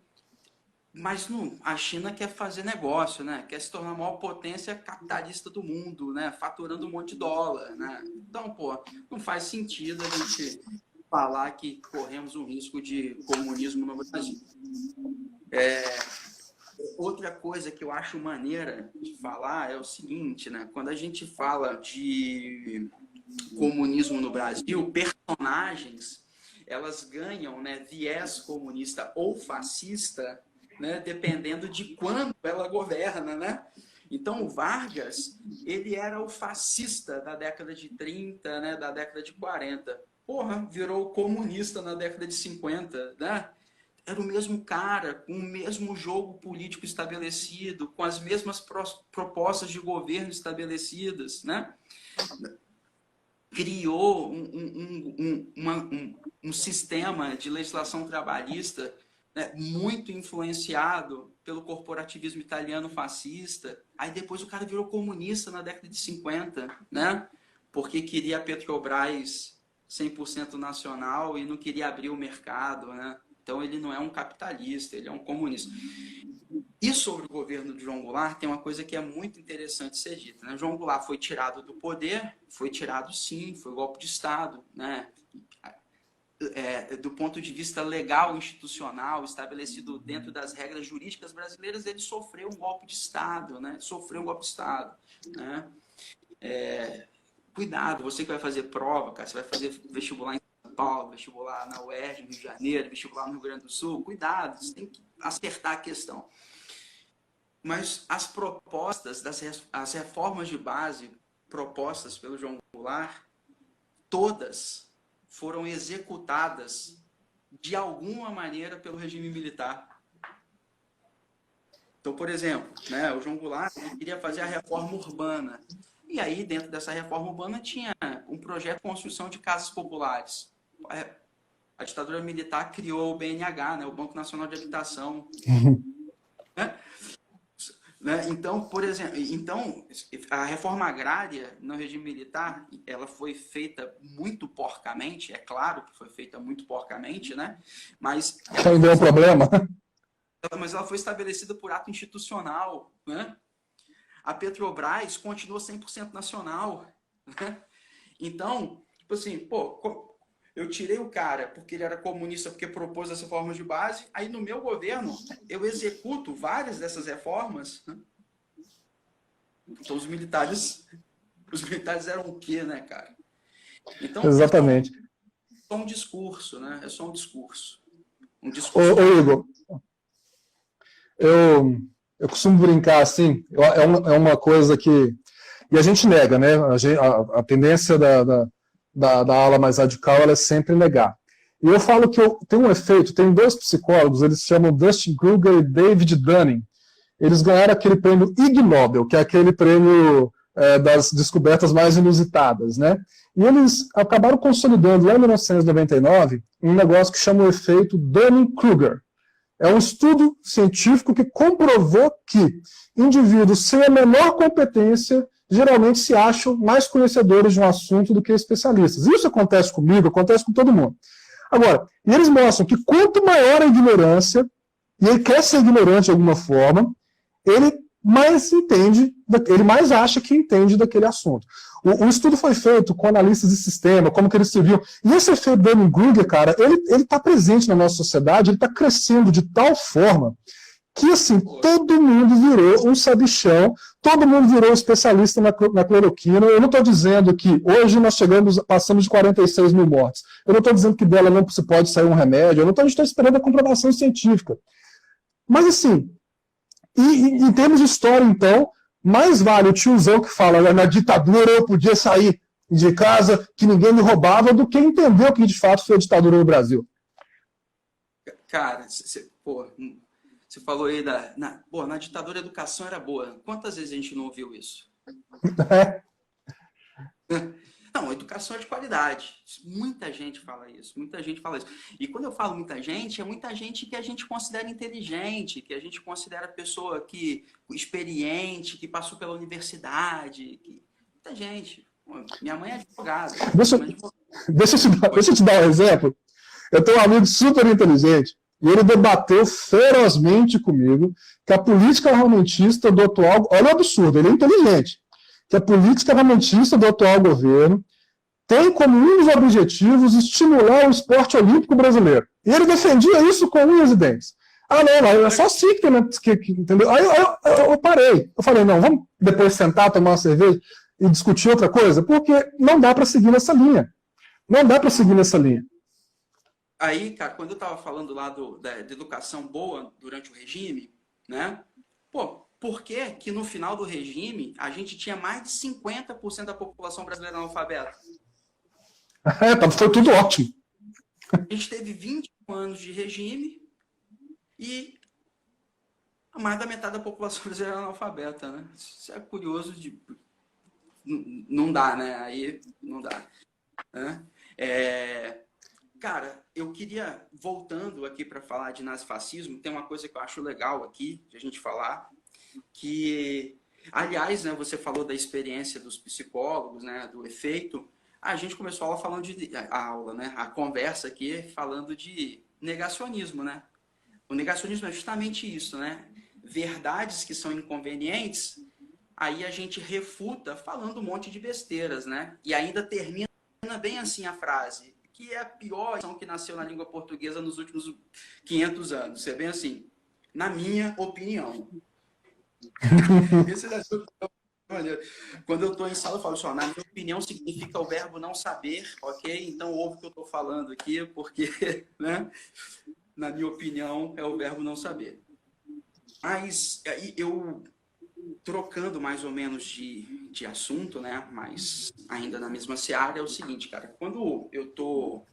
mas não, a China quer fazer negócio, né? Quer se tornar a maior potência capitalista do mundo, né? Faturando um monte de dólar, né? Então, pô, não faz sentido a gente falar que corremos um risco de comunismo no Brasil. Outra coisa que eu acho maneira de falar é o seguinte, né? Quando a gente fala de comunismo no Brasil, personagens, elas ganham, né, viés comunista ou fascista, né, dependendo de quando ela governa, né? Então, o Vargas, ele era o fascista da década de 30, né, da década de 40. Porra, virou comunista na década de 50, né? Era o mesmo cara, com o mesmo jogo político estabelecido, com as mesmas propostas de governo estabelecidas, né? Criou um sistema de legislação trabalhista, né, muito influenciado pelo corporativismo italiano fascista. Aí depois o cara virou comunista na década de 50, né? Porque queria a Petrobras 100% nacional e não queria abrir o mercado, né? Então ele não é um capitalista, ele é um comunista. E sobre o governo de João Goulart, tem uma coisa que é muito interessante ser dita, né? João Goulart foi tirado do poder, foi tirado sim, foi golpe de Estado, né? Do ponto de vista legal, institucional, estabelecido dentro das regras jurídicas brasileiras, ele sofreu um golpe de Estado, né? Sofreu um golpe de Estado, né? Cuidado, você que vai fazer prova, cara, você vai fazer vestibular em São Paulo, vestibular na UERJ, no Rio de Janeiro, vestibular no Rio Grande do Sul, cuidado, você tem que acertar a questão. Mas as propostas, as reformas de base propostas pelo João Goulart, todas foram executadas de alguma maneira pelo regime militar. Então, por exemplo, né, o João Goulart queria fazer a reforma urbana. E aí, dentro dessa reforma urbana, tinha um projeto de construção de casas populares. A ditadura militar criou o BNH, né, o Banco Nacional de Habitação. Né? Então, por exemplo, a reforma agrária no regime militar, ela foi feita muito porcamente, é claro que foi feita muito porcamente, né? Mas não deu problema. Mas ela foi estabelecida por ato institucional, né? A Petrobras continua 100% nacional, né? Então, tipo assim, pô, eu tirei o cara porque ele era comunista, porque propôs essa reforma de base, aí no meu governo eu executo várias dessas reformas, né? Então os militares eram o quê, né, cara? Então, exatamente. É só um discurso, né? É só um discurso. Um discurso. Ô, Igor, eu costumo brincar assim, é uma coisa que... E a gente nega, né? A tendência da ala mais radical ela é sempre negar. E eu falo que tem um efeito, tem dois psicólogos, eles se chamam Dustin Kruger e David Dunning. Eles ganharam aquele prêmio Ig Nobel, que é aquele prêmio das descobertas mais inusitadas, né? E eles acabaram consolidando, lá em 1999, um negócio que chama o efeito Dunning-Kruger. É um estudo científico que comprovou que indivíduos sem a menor competência geralmente se acham mais conhecedores de um assunto do que especialistas. Isso acontece comigo, acontece com todo mundo. Agora, e eles mostram que quanto maior a ignorância, e ele quer ser ignorante de alguma forma, ele mais entende, ele mais acha que entende daquele assunto. O estudo foi feito com analistas de sistema, como que eles se viam. E esse efeito Dunning-Kruger, cara, ele está presente na nossa sociedade, ele está crescendo de tal forma que, assim, todo mundo virou um sabichão, todo mundo virou especialista na cloroquina. Eu não estou dizendo que hoje nós passamos de 46 mil mortes. Eu não estou dizendo que dela não se pode sair um remédio. Eu não estou esperando a comprovação científica. Mas, assim, em termos de história, então, mais vale o tiozão que fala na ditadura eu podia sair de casa, que ninguém me roubava, do que entender o que de fato foi a ditadura no Brasil. Cara, Você falou aí na ditadura a educação era boa. Quantas vezes a gente não ouviu isso? Não, educação é de qualidade. Muita gente fala isso, muita gente fala isso. E quando eu falo muita gente, é muita gente que a gente considera inteligente, que a gente considera pessoa que experiente, que passou pela universidade, muita gente. Minha mãe é advogada. Deixa eu te dar um exemplo. Eu tenho um amigo super inteligente e ele debateu ferozmente comigo que a política armamentista do atual... Olha o absurdo, ele é inteligente. Que a política armamentista do atual governo tem como um dos objetivos estimular o esporte olímpico brasileiro. E ele defendia isso com unhas e dentes. Ah, não, é só assim que entendeu? Aí eu parei. Eu falei, não, vamos depois sentar, tomar uma cerveja e discutir outra coisa, porque não dá para seguir nessa linha. Não dá para seguir nessa linha. Aí, cara, quando eu estava falando lá da educação boa durante o regime, né? Pô, por que no final do regime a gente tinha mais de 50% da população brasileira analfabeta? Foi tudo ótimo. A gente teve 21 anos de regime e mais da metade da população brasileira analfabeta, né? Isso é curioso de... Não dá, né? Aí não dá. Né? Cara, eu queria, voltando aqui para falar de nazifascismo, tem uma coisa que eu acho legal aqui de a gente falar, que, aliás, né, você falou da experiência dos psicólogos, né, do efeito. A gente começou a conversa aqui falando de negacionismo, né? O negacionismo é justamente isso, né? Verdades que são inconvenientes, aí a gente refuta falando um monte de besteiras, né? E ainda termina bem assim a frase, que é a pior expressão que nasceu na língua portuguesa nos últimos 500 anos. É bem assim, na minha opinião. Esse é quando eu estou em sala, eu falo só, na minha opinião significa o verbo não saber, ok? Então ouve o que eu estou falando aqui, porque, né? Na minha opinião, é o verbo não saber. Mas eu, trocando mais ou menos de assunto, né? Mas ainda na mesma seara, é o seguinte, cara. Quando eu tô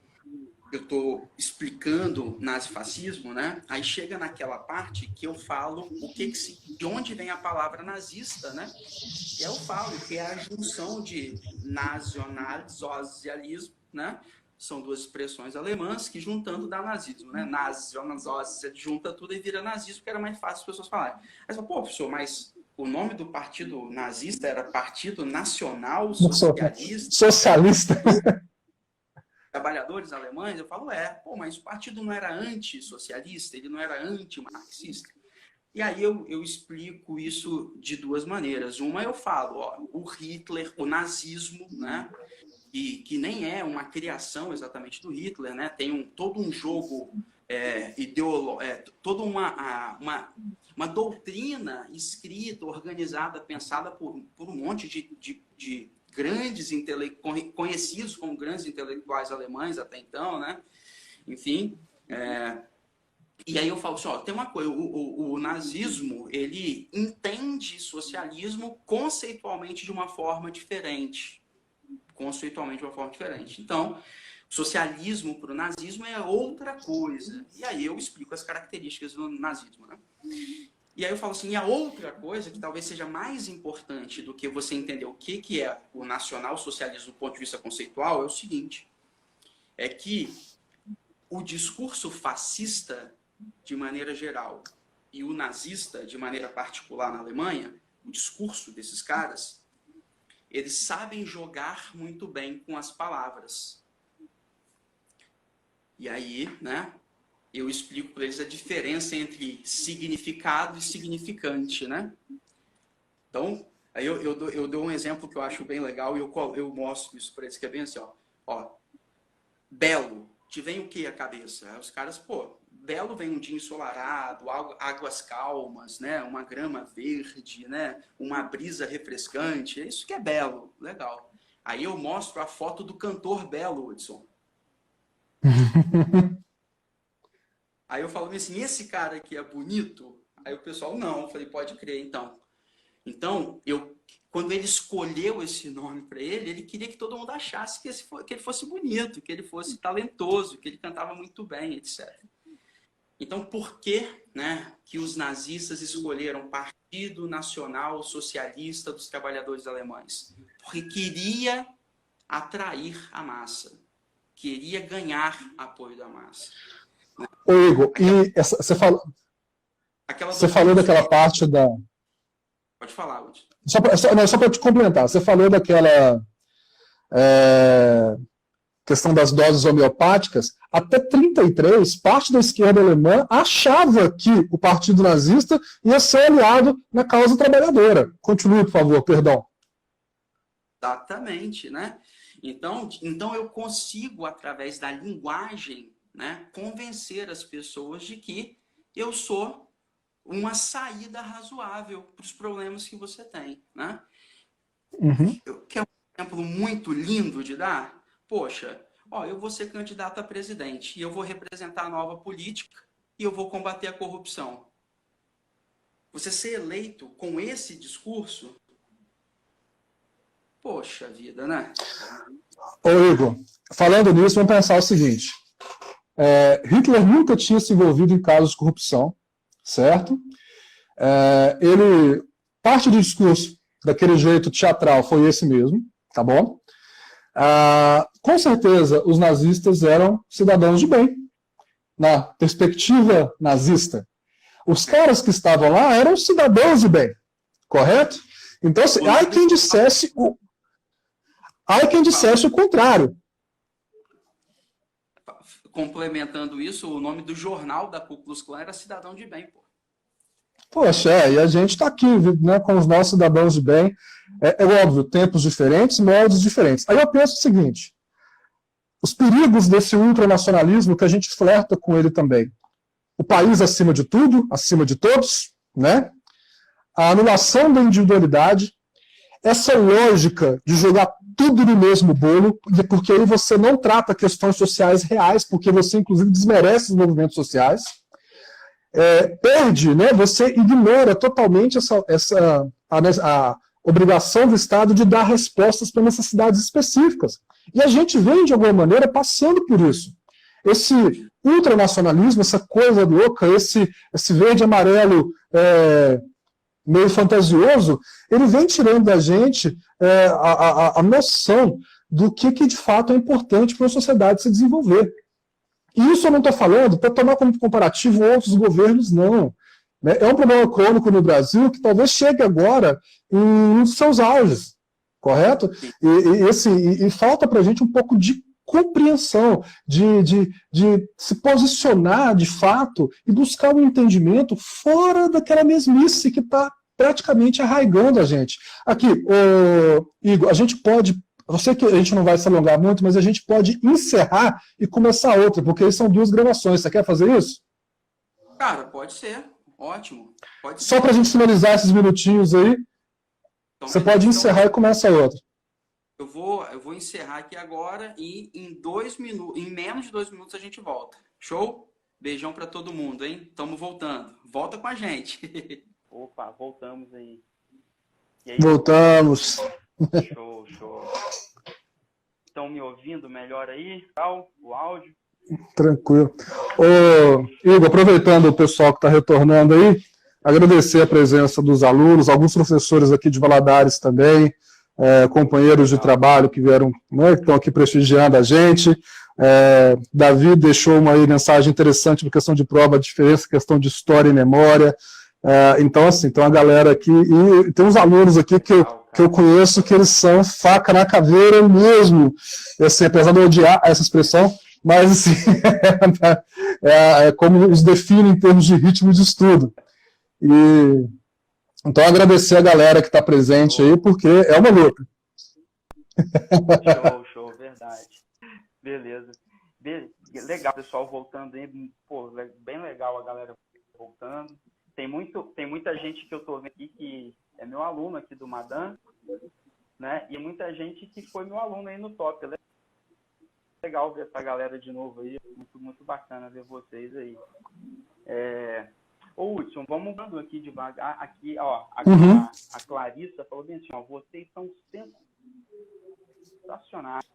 explicando nazifascismo, né? Aí chega naquela parte que eu falo de onde vem a palavra nazista, né? E eu falo que é a junção de nacionalsocialismo, né? São duas expressões alemãs que juntando dá nazismo, né? Nacionalsocialismo junta tudo e vira nazismo, que era mais fácil as pessoas falarem. Aí você fala, pô, professor, mas o nome do partido nazista era Partido Nacional Socialista. Socialista. Trabalhadores alemães, eu falo, pô, mas o partido não era antissocialista, ele não era antimarxista. E aí eu explico isso de duas maneiras. Uma, eu falo, ó, o Hitler, o nazismo, né, que nem é uma criação exatamente do Hitler, né, tem todo um jogo ideológico, toda uma doutrina escrita, organizada, pensada por um monte de grandes conhecidos como grandes intelectuais alemães até então, né? Enfim, e aí eu falo assim, ó, tem uma coisa, o nazismo, ele entende socialismo conceitualmente de uma forma diferente. Então, socialismo para o nazismo é outra coisa. E aí eu explico as características do nazismo, né? E aí eu falo assim, e a outra coisa que talvez seja mais importante do que você entender o que é o nacional-socialismo do ponto de vista conceitual é o seguinte, é que o discurso fascista, de maneira geral, e o nazista, de maneira particular na Alemanha, o discurso desses caras, eles sabem jogar muito bem com as palavras. E aí, né, eu explico para eles a diferença entre significado e significante, né? Então, aí eu dou um exemplo que eu acho bem legal e eu mostro isso para eles, que é bem assim, ó, belo, te vem o que à cabeça? Aí os caras, pô, belo vem um dia ensolarado, águas calmas, né? Uma grama verde, né? Uma brisa refrescante, é isso que é belo, legal. Aí eu mostro a foto do cantor Belo, Hudson. Aí eu falo assim, esse cara aqui é bonito? Aí o pessoal, não. Eu falei, pode crer, então. Então, quando ele escolheu esse nome para ele queria que todo mundo achasse que ele fosse bonito, que ele fosse talentoso, que ele cantava muito bem, etc. Então, por que, né, que os nazistas escolheram o Partido Nacional Socialista dos Trabalhadores Alemães? Porque queria atrair a massa, queria ganhar apoio da massa. Ô, Igor, e você falou daquela parte da... Pode falar, Hudson. Só para te complementar, você falou daquela questão das doses homeopáticas. Até 1933, parte da esquerda alemã achava que o Partido Nazista ia ser aliado na causa trabalhadora. Continue, por favor, perdão. Exatamente, né? Então eu consigo, através da linguagem, né, convencer as pessoas de que eu sou uma saída razoável para os problemas que você tem, né? Uhum. Quer um exemplo muito lindo de dar? Poxa, eu vou ser candidato a presidente e eu vou representar a nova política e eu vou combater a corrupção. Você ser eleito com esse discurso, poxa vida, né? Ô, Igor, falando nisso, vamos pensar o seguinte. Hitler nunca tinha se envolvido em casos de corrupção, certo? Parte do discurso daquele jeito teatral foi esse mesmo, tá bom? Com certeza, os nazistas eram cidadãos de bem, na perspectiva nazista. Os caras que estavam lá eram cidadãos de bem, correto? Então, há quem dissesse o contrário. Complementando isso, o nome do jornal da Ku Klux Klan era Cidadão de Bem, pô. Poxa, e a gente está aqui, né, com os nossos cidadãos de bem. É óbvio, tempos diferentes, modos diferentes. Aí eu penso o seguinte, os perigos desse ultranacionalismo que a gente flerta com ele também. O país acima de tudo, acima de todos, né? A anulação da individualidade, essa lógica de jogar tudo no mesmo bolo, porque aí você não trata questões sociais reais, porque você, inclusive, desmerece os movimentos sociais. Perde, né? Você ignora totalmente a obrigação do Estado de dar respostas para necessidades específicas. E a gente vem, de alguma maneira, passando por isso. Esse ultranacionalismo, essa coisa louca, esse verde e amarelo meio fantasioso, ele vem tirando da gente a noção do que de fato é importante para a sociedade se desenvolver. E isso eu não estou falando para tomar como comparativo outros governos, não. É um problema crônico no Brasil que talvez chegue agora em um dos seus auges, correto? E falta para a gente um pouco de compreensão, de se posicionar de fato e buscar um entendimento fora daquela mesmice que está praticamente arraigando a gente. Aqui, Igor, a gente pode... Eu sei que a gente não vai se alongar muito, mas a gente pode encerrar e começar outra, porque aí são 2 gravações. Você quer fazer isso? Cara, pode ser. Ótimo. Pode Só ser. para a gente finalizar esses minutinhos aí, então, você pode encerrar e começa outra. Eu vou encerrar aqui agora e em menos de 2 minutos a gente volta. Show? Beijão para todo mundo, hein? Estamos voltando. Volta com a gente. Opa, voltamos aí. E aí, voltamos. Show, show. Estão me ouvindo melhor aí? O áudio? Tranquilo. Igor, aproveitando o pessoal que está retornando aí, agradecer a presença dos alunos, alguns professores aqui de Valadares também, companheiros de trabalho que vieram, né, que estão aqui prestigiando a gente. Davi deixou uma mensagem interessante na questão de prova, a diferença, questão de história e memória. Então, assim, tem uma galera aqui, e tem uns alunos aqui que eu conheço que eles são faca na caveira mesmo, assim, apesar de eu odiar essa expressão, mas assim, é como os define em termos de ritmo de estudo. Então, agradecer a galera que está presente aí, porque é uma luta. Show, verdade. Beleza. Legal, pessoal, voltando aí, pô, bem legal a galera voltando. Tem muita gente que eu estou vendo aqui que é meu aluno aqui do Madan, né? E muita gente que foi meu aluno aí no top. Legal ver essa galera de novo aí, muito bacana ver vocês aí. Ô, Hudson, vamos mudando aqui devagar. Aqui, ó, a Clarissa falou bem assim, ó, vocês são sensacionais.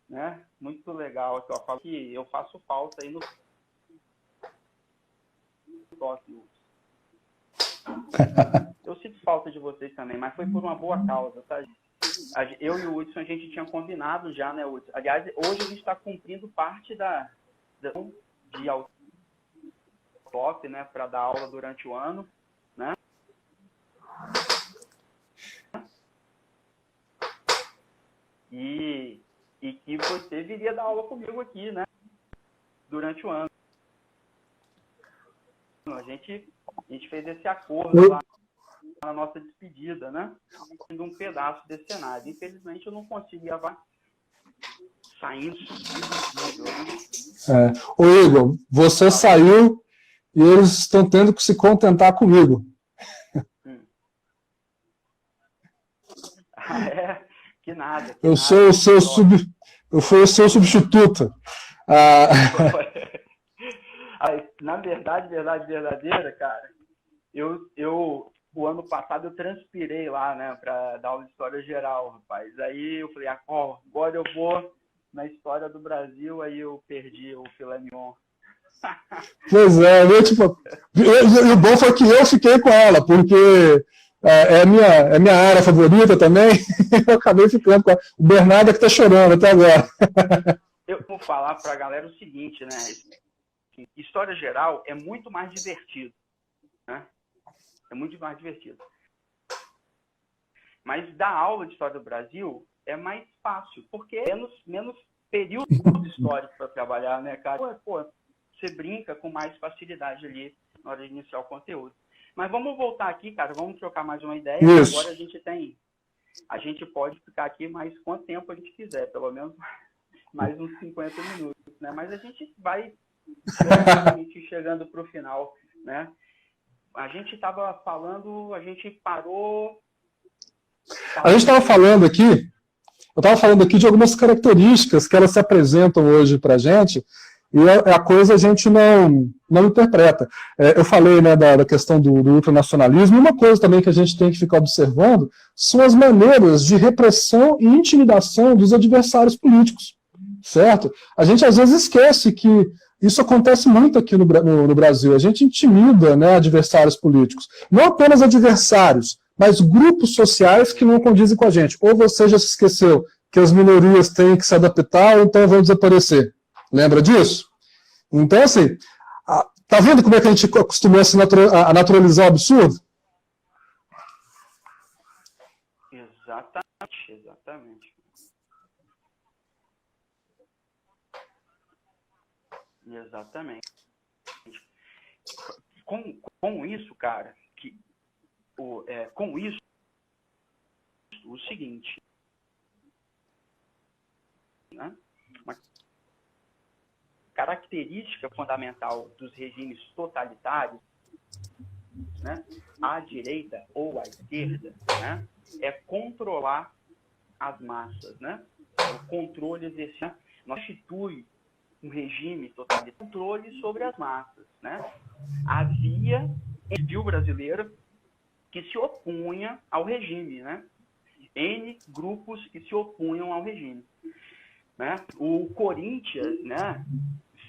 né? Muito legal. Eu falo que eu faço falta aí no próximo. Eu sinto falta de vocês também, mas foi por uma boa causa, tá? Eu e o Hudson, a gente tinha combinado já, né, Hudson? Aliás, hoje a gente está cumprindo parte de top, né, para dar aula durante o ano, né? E que você viria dar aula comigo aqui, né, durante o ano. A gente fez esse acordo lá na nossa despedida, né? Sendo um pedaço desse cenário. Infelizmente, eu não consegui saindo. Ô Igor, você saiu e eles estão tendo que se contentar comigo. Que nada. Eu fui o seu substituto. Na verdade verdadeira, cara, o ano passado eu transpirei lá, né, para dar aula de história geral, rapaz. Aí eu falei, agora eu vou na história do Brasil, aí eu perdi o filé mignon. Pois é, e o bom foi que eu fiquei com ela, porque é minha área favorita também, eu acabei ficando com ela. O Bernardo é que está chorando até agora. Eu vou falar para a galera o seguinte, né, história geral é muito mais divertido, né? É muito mais divertido. Mas dar aula de história do Brasil é mais fácil, porque é menos período histórico para trabalhar, né, cara? Pô, você brinca com mais facilidade ali na hora de iniciar o conteúdo. Mas vamos voltar aqui, cara, vamos trocar mais uma ideia. Isso. Agora a gente pode ficar aqui mais quanto tempo a gente quiser, pelo menos mais uns 50 minutos, né? Mas a gente vai chegando para o final, né? A gente estava falando, a gente parou. A gente estava falando aqui, eu estava falando aqui de algumas características que elas se apresentam hoje para a gente, e a coisa a gente não interpreta. Eu falei, né, da questão do ultranacionalismo, e uma coisa também que a gente tem que ficar observando são as maneiras de repressão e intimidação dos adversários políticos, certo? A gente às vezes esquece que isso acontece muito aqui no Brasil. A gente intimida, né, adversários políticos. Não apenas adversários, mas grupos sociais que não condizem com a gente. Ou você já se esqueceu que as minorias têm que se adaptar, ou então vão desaparecer. Lembra disso? Então, assim, tá vendo como é que a gente acostumou a naturalizar o absurdo? Exatamente. Com isso, cara, com isso, o seguinte, né? Uma característica fundamental dos regimes totalitários, né, à direita ou à esquerda, né, é controlar as massas, né? O controle exercido, nós institui um regime totalitário, controle sobre as massas, né? Havia civil brasileira que se opunha ao regime, né? N grupos que se opunham ao regime, né? O Corinthians, né,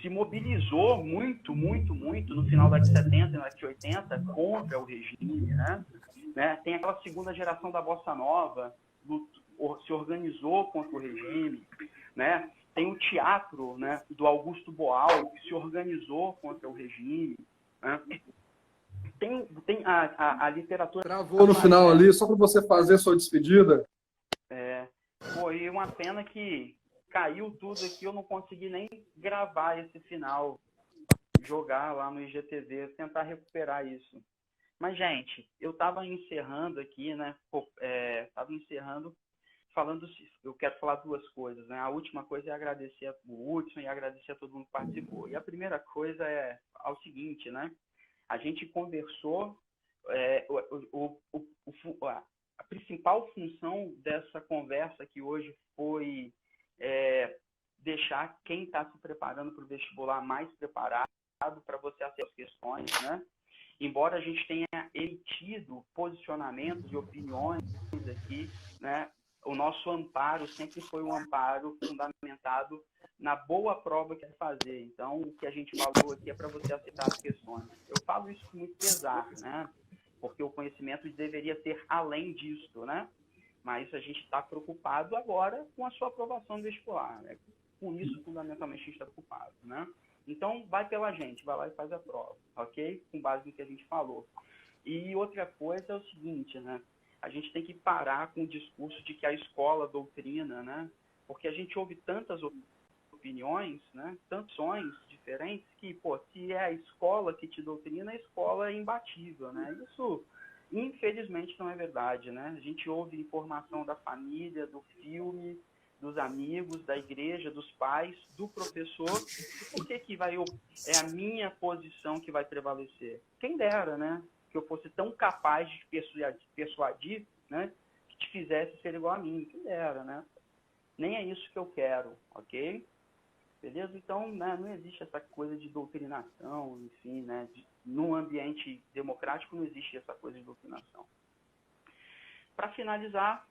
se mobilizou muito no final da década de 70 e na década de 80 contra o regime, né? Tem aquela segunda geração da Bossa Nova, se organizou contra o regime, né? Tem o teatro, né, do Augusto Boal, que se organizou contra o regime, né? Tem a literatura... Travou no final ali, só para você fazer sua despedida. E uma pena que caiu tudo aqui, eu não consegui nem gravar esse final, jogar lá no IGTV, tentar recuperar isso. Mas, gente, eu estava encerrando aqui, né? Falando, eu quero falar duas coisas, né? A última coisa é agradecer o Hudson e agradecer a todo mundo que participou. E a primeira coisa é o seguinte, né? A gente conversou, a principal função dessa conversa aqui hoje foi deixar quem está se preparando para o vestibular mais preparado para você acessar as questões, né? Embora a gente tenha emitido posicionamentos e opiniões aqui, né? o nosso amparo sempre foi um amparo fundamentado na boa prova que é fazer. Então, o que a gente falou aqui é para você aceitar as questões. Eu falo isso com muito pesar, né? Porque o conhecimento deveria ser além disso, né? Mas a gente está preocupado agora com a sua aprovação vestibular, né? Com isso, fundamentalmente, a gente está preocupado, né? Então, vai pela gente, vai lá e faz a prova, ok? Com base no que a gente falou. E outra coisa é o seguinte, né? A gente tem que parar com o discurso de que a escola doutrina, né? Porque a gente ouve tantas opiniões, né? Tantos sonhos diferentes que, pô, se é a escola que te doutrina, a escola é imbatível, né? Isso, infelizmente, não é verdade, né? A gente ouve informação da família, do filme, dos amigos, da igreja, dos pais, do professor. E por que é a minha posição que vai prevalecer? Quem dera, né? Que eu fosse tão capaz de persuadir, né? Que te fizesse ser igual a mim. Quem dera, né? Nem é isso que eu quero, ok? Beleza? Então, né, não existe essa coisa de doutrinação, enfim, né? Num ambiente democrático não existe essa coisa de doutrinação. Para finalizar,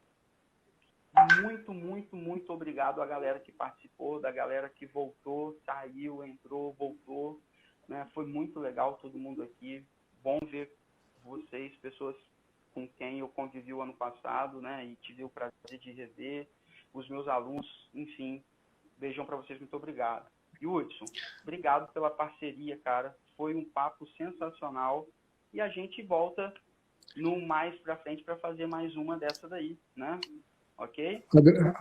muito, muito, muito obrigado à galera que participou, da galera que voltou, saiu, entrou, voltou, né? Foi muito legal todo mundo aqui. Bom ver vocês, pessoas com quem eu convivi o ano passado, né? E tive o prazer de rever, os meus alunos, enfim. Beijão para vocês, muito obrigado. E Hudson, obrigado pela parceria, cara. Foi um papo sensacional. E a gente volta no mais para frente para fazer mais uma dessa daí, né? Ok?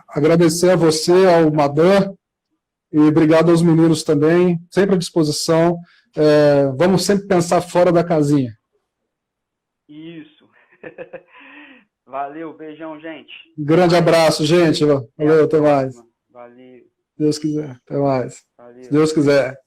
Agradecer a você, ao Madan, e obrigado aos meninos também, sempre à disposição. Vamos sempre pensar fora da casinha. Isso. Valeu, beijão, gente. Grande abraço, gente. Valeu, até mais. Valeu. Deus quiser, até mais. Valeu. Se Deus quiser.